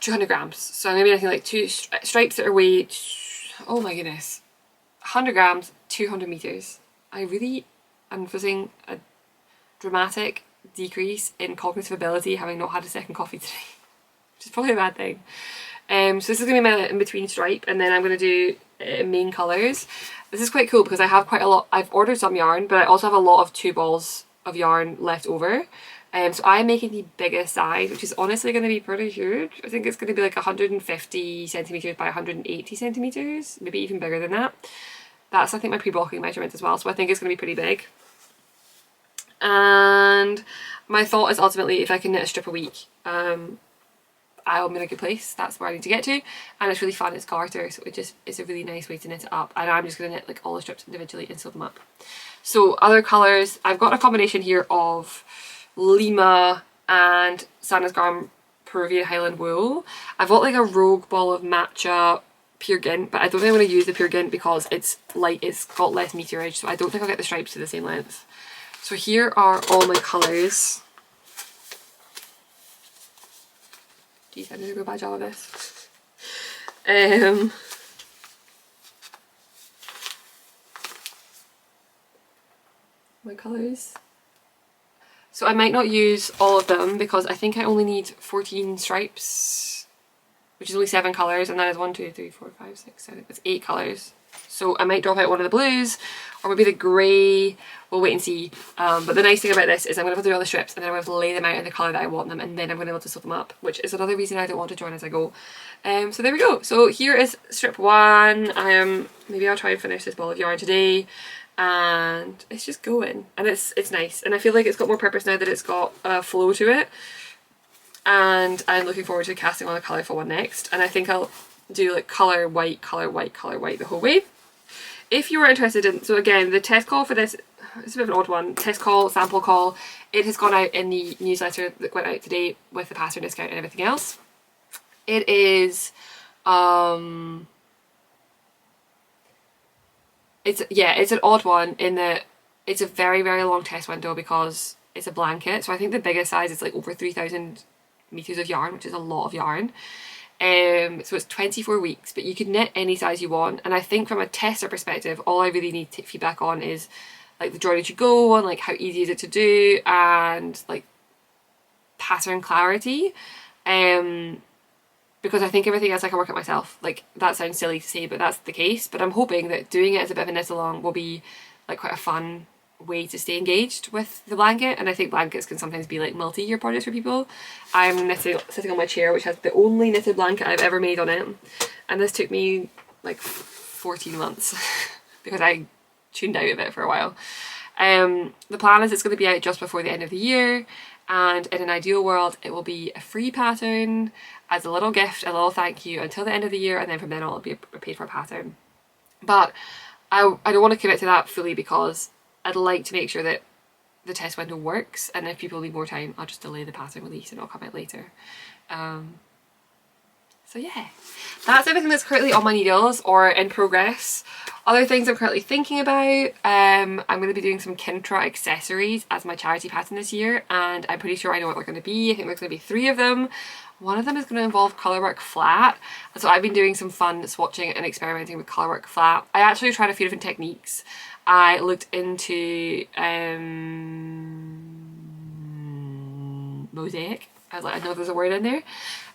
200 grams. So I'm going to be knitting like 2 stripes that are weighed, oh my goodness, 100 grams, 200 meters. I really am facing a dramatic decrease in cognitive ability having not had a second coffee today, which is probably a bad thing. So this is going to be my in-between stripe, and then I'm going to do main colours. This is quite cool because I have quite a lot. I've ordered some yarn, but I also have a lot of 2 balls of yarn left over. So I'm making the biggest size, which is honestly going to be pretty huge. I think it's going to be like 150 centimetres by 180 centimetres, maybe even bigger than that. That's, I think, my pre-blocking measurement as well, so I think it's going to be pretty big. And my thought is ultimately, if I can knit a strip a week, I'm in a good place. That's where I need to get to, and it's really fun. It's garter, so it's a really nice way to knit it up, and I'm just going to knit like all the strips individually and sew them up. So other colours, I've got a combination here of Lima and Sandnesgarn Peruvian Highland wool. I've got like a rogue ball of matcha pure gint, but I don't think I'm going to use the pure gint because it's light, it's got less meteorage, so I don't think I'll get the stripes to the same length. So here are all my colours. Geez, I need to go bad job of this. My colours. So I might not use all of them because I think I only need 14 stripes, which is only 7 colours, and that is 1, 2, 3, 4, 5, 6, 7, that's 8 colours. So I might drop out one of the blues, or maybe the grey, we'll wait and see. But the nice thing about this is I'm going to be able to do all the strips, and then I'm going to lay them out in the colour that I want them, and then I'm going to be able to sew them up, which is another reason I don't want to join as I go. So there we go. So here is strip 1. Maybe I'll try and finish this ball of yarn today, and it's just going, and it's nice, and I feel like it's got more purpose now that it's got a flow to it, and I'm looking forward to casting on a colourful one next. And I think I'll do like colour white, colour white, colour white the whole way. If you are interested in, so again, the test call for this, it's a bit of an odd one, test call, sample call, it has gone out in the newsletter that went out today with the pattern discount and everything else. It is, it's an odd one in that it's a very, very long test window because it's a blanket. So I think the biggest size is like over 3,000 meters of yarn, which is a lot of yarn. So it's 24 weeks, but you can knit any size you want. And I think from a tester perspective, all I really need to take feedback on is like the joy that you go on, like how easy is it to do, and like pattern clarity. Because I think everything else I can work out myself. Like, that sounds silly to say, but that's the case. But I'm hoping that doing it as a bit of a knit along will be like quite a fun way to stay engaged with the blanket. And I think blankets can sometimes be like multi-year projects for people. I'm sitting on my chair, which has the only knitted blanket I've ever made on it, and this took me like 14 months because I tuned out of it for a while. The plan is it's going to be out just before the end of the year, and in an ideal world it will be a free pattern as a little gift, a little thank you until the end of the year, and then from then on it'll be a paid for pattern. But I don't want to commit to that fully because I'd like to make sure that the test window works, and if people need more time I'll just delay the pattern release and it'll come out later. So yeah, that's everything that's currently on my needles or in progress. Other things I'm currently thinking about, I'm going to be doing some Kintra accessories as my charity pattern this year, and I'm pretty sure I know what they're going to be. I think there's going to be 3 of them. One of them is going to involve colourwork flat, and so I've been doing some fun swatching and experimenting with colourwork flat. I actually tried a few different techniques. I looked into mosaic. I was like, I know there's a word in there,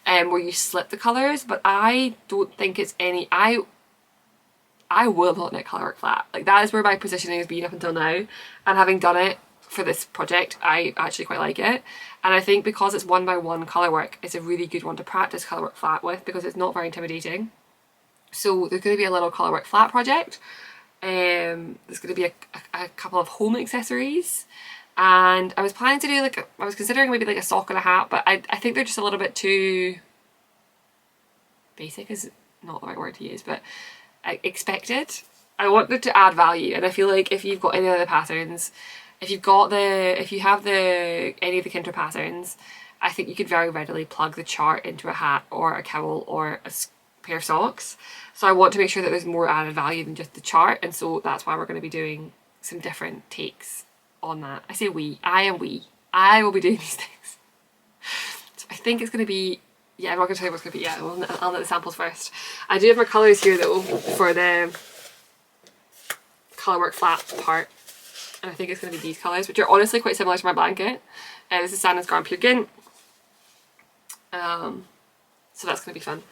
where you slip the colours, but I don't think it's any. I will not knit colourwork flat. Like, that is where my positioning has been up until now, and having done it for this project, I actually quite like it. And I think because it's 1x1 colourwork, it's a really good one to practice colourwork flat with because it's not very intimidating. So there's going to be a little colourwork flat project. There's going to be a couple of home accessories, and I was planning to do like, I was considering maybe like a sock and a hat, but I think they're just a little bit too basic, is not the right word to use, but expected. I wanted to add value, and I feel like if you've got any other patterns, if you have any of the Kintra patterns, I think you could very readily plug the chart into a hat or a cowl or a pair of socks. So I want to make sure that there's more added value than just the chart, and so that's why we're going to be doing some different takes on that. I say I will be doing these things. So I think it's going to be, yeah, I'm not going to tell you what's going to be yet. I'll let the samples first. I do have my colours here though for the colourwork flat part, and I think it's going to be these colours, which are honestly quite similar to my blanket. This is Sandnesgarn Pure Gint. So that's going to be fun.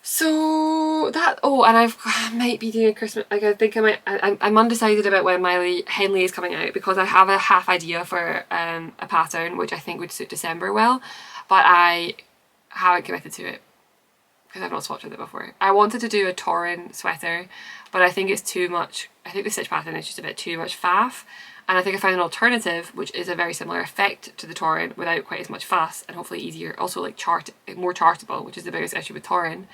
So that, and I might be doing a Christmas, like I think I might, I'm undecided about when my Henley is coming out because I have a half idea for a pattern which I think would suit December well, but I haven't committed to it because I've not swatched with it before. I wanted to do a Corran sweater, but I think it's too much. I think the stitch pattern is just a bit too much faff, and I think I found an alternative which is a very similar effect to the Corran without quite as much fuss and hopefully easier, also like more chartable, which is the biggest issue with Corran,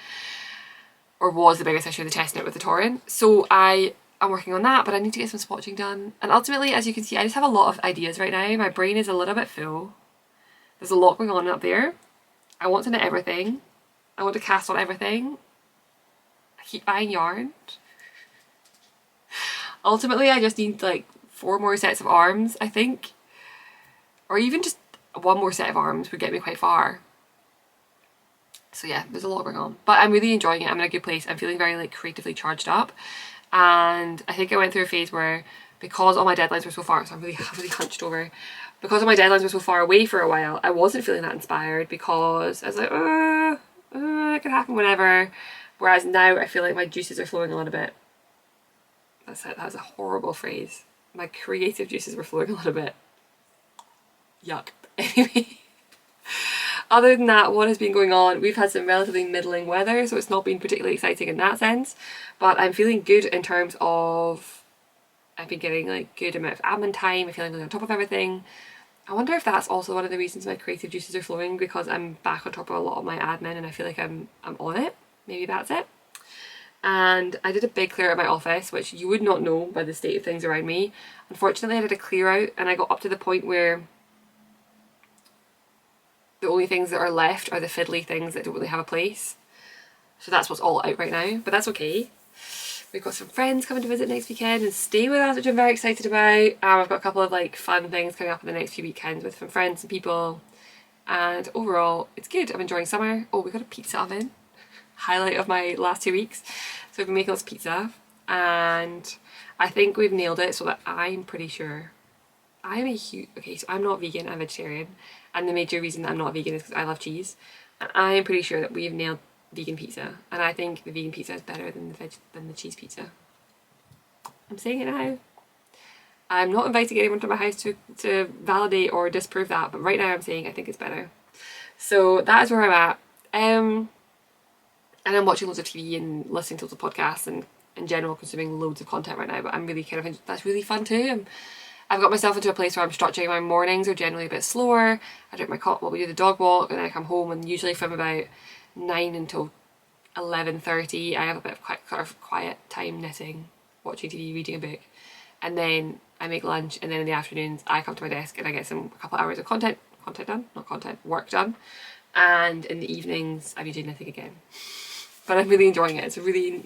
or was the biggest issue in the test knit with the Corran. So I am working on that, but I need to get some swatching done, and ultimately, as you can see, I just have a lot of ideas right now. My brain is a little bit full, There's a lot going on up there. I want to knit everything. I want to cast on everything. I keep buying yarn. Ultimately, I just need like 4 more sets of arms, I think. Or even just 1 more set of arms would get me quite far. So yeah, there's a lot going on. But I'm really enjoying it. I'm in a good place. I'm feeling very like creatively charged up. And I think I went through a phase where, because all my deadlines were so far, so I'm really hunched over. Because all my deadlines were so far away for a while, I wasn't feeling that inspired because I was like, it could happen whenever. Whereas now I feel like my juices are flowing a little bit. That was a horrible phrase. My creative juices were flowing a little bit. Yuck. Anyway. Other than that, what has been going on? We've had some relatively middling weather, so it's not been particularly exciting in that sense. But I'm feeling good in terms of, I've been getting like good amount of admin time. I'm feeling really on top of everything. I wonder if that's also one of the reasons my creative juices are flowing, because I'm back on top of a lot of my admin and I feel like I'm on it. Maybe that's it. And I did a big clear out of my office, which you would not know by the state of things around me. Unfortunately, I did a clear out and I got up to the point where the only things that are left are the fiddly things that don't really have a place. So that's what's all out right now, but that's okay. We've got some friends coming to visit next weekend and stay with us, which I'm very excited about. I've got a couple of like fun things coming up in the next few weekends with some friends and people. And overall, it's good. I'm enjoying summer. Oh, we've got a pizza oven. Highlight of my last 2 weeks. So we've been making lots of pizza and I think we've nailed it, so that I'm pretty sure I'm a huge, okay, so I'm not vegan, I'm vegetarian, and the major reason that I'm not vegan is because I love cheese, and I am pretty sure that we've nailed vegan pizza, and I think the vegan pizza is better than the cheese pizza. I'm saying it now. I'm not inviting anyone to my house to validate or disprove that, but right now I'm saying I think it's better. So that is where I'm at. And I'm watching loads of TV and listening to loads of podcasts and in general consuming loads of content right now, but I'm really kind of, that's really fun too. I've got myself into a place where I'm structuring. My mornings are generally a bit slower. I drink we do the dog walk and then I come home, and usually from about 9 until 11:30 I have a bit of quiet time knitting, watching TV, reading a book, and then I make lunch, and then in the afternoons I come to my desk and I get a couple of hours of work done, and in the evenings I'm usually knitting again. But I'm really enjoying it. It's really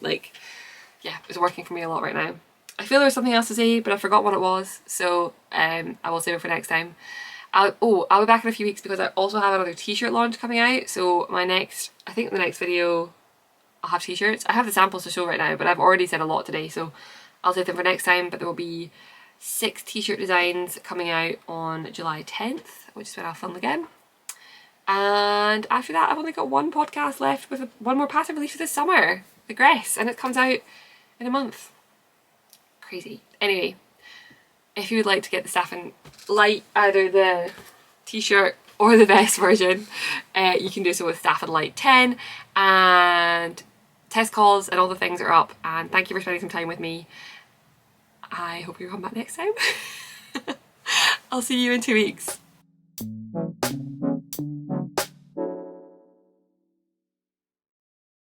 yeah, it's working for me a lot right now. I feel there was something else to say, but I forgot what it was, so I will save it for next time. I'll be back in a few weeks because I also have another t-shirt launch coming out, so I think the next video I'll have t-shirts. I have the samples to show right now, but I've already said a lot today, so I'll save them for next time. But there will be 6 t-shirt designs coming out on July 10th, which is when I'll film again. And after that I've only got 1 podcast left with 1 more pattern release for this summer, the Gress, and it comes out in a month. Crazy. Anyway, if you would like to get the Staffin Lite, either the t-shirt or the vest version, you can do so with Staffin Lite 10, and test calls and all the things are up, and thank you for spending some time with me. I hope you come back next time. I'll see you in 2 weeks.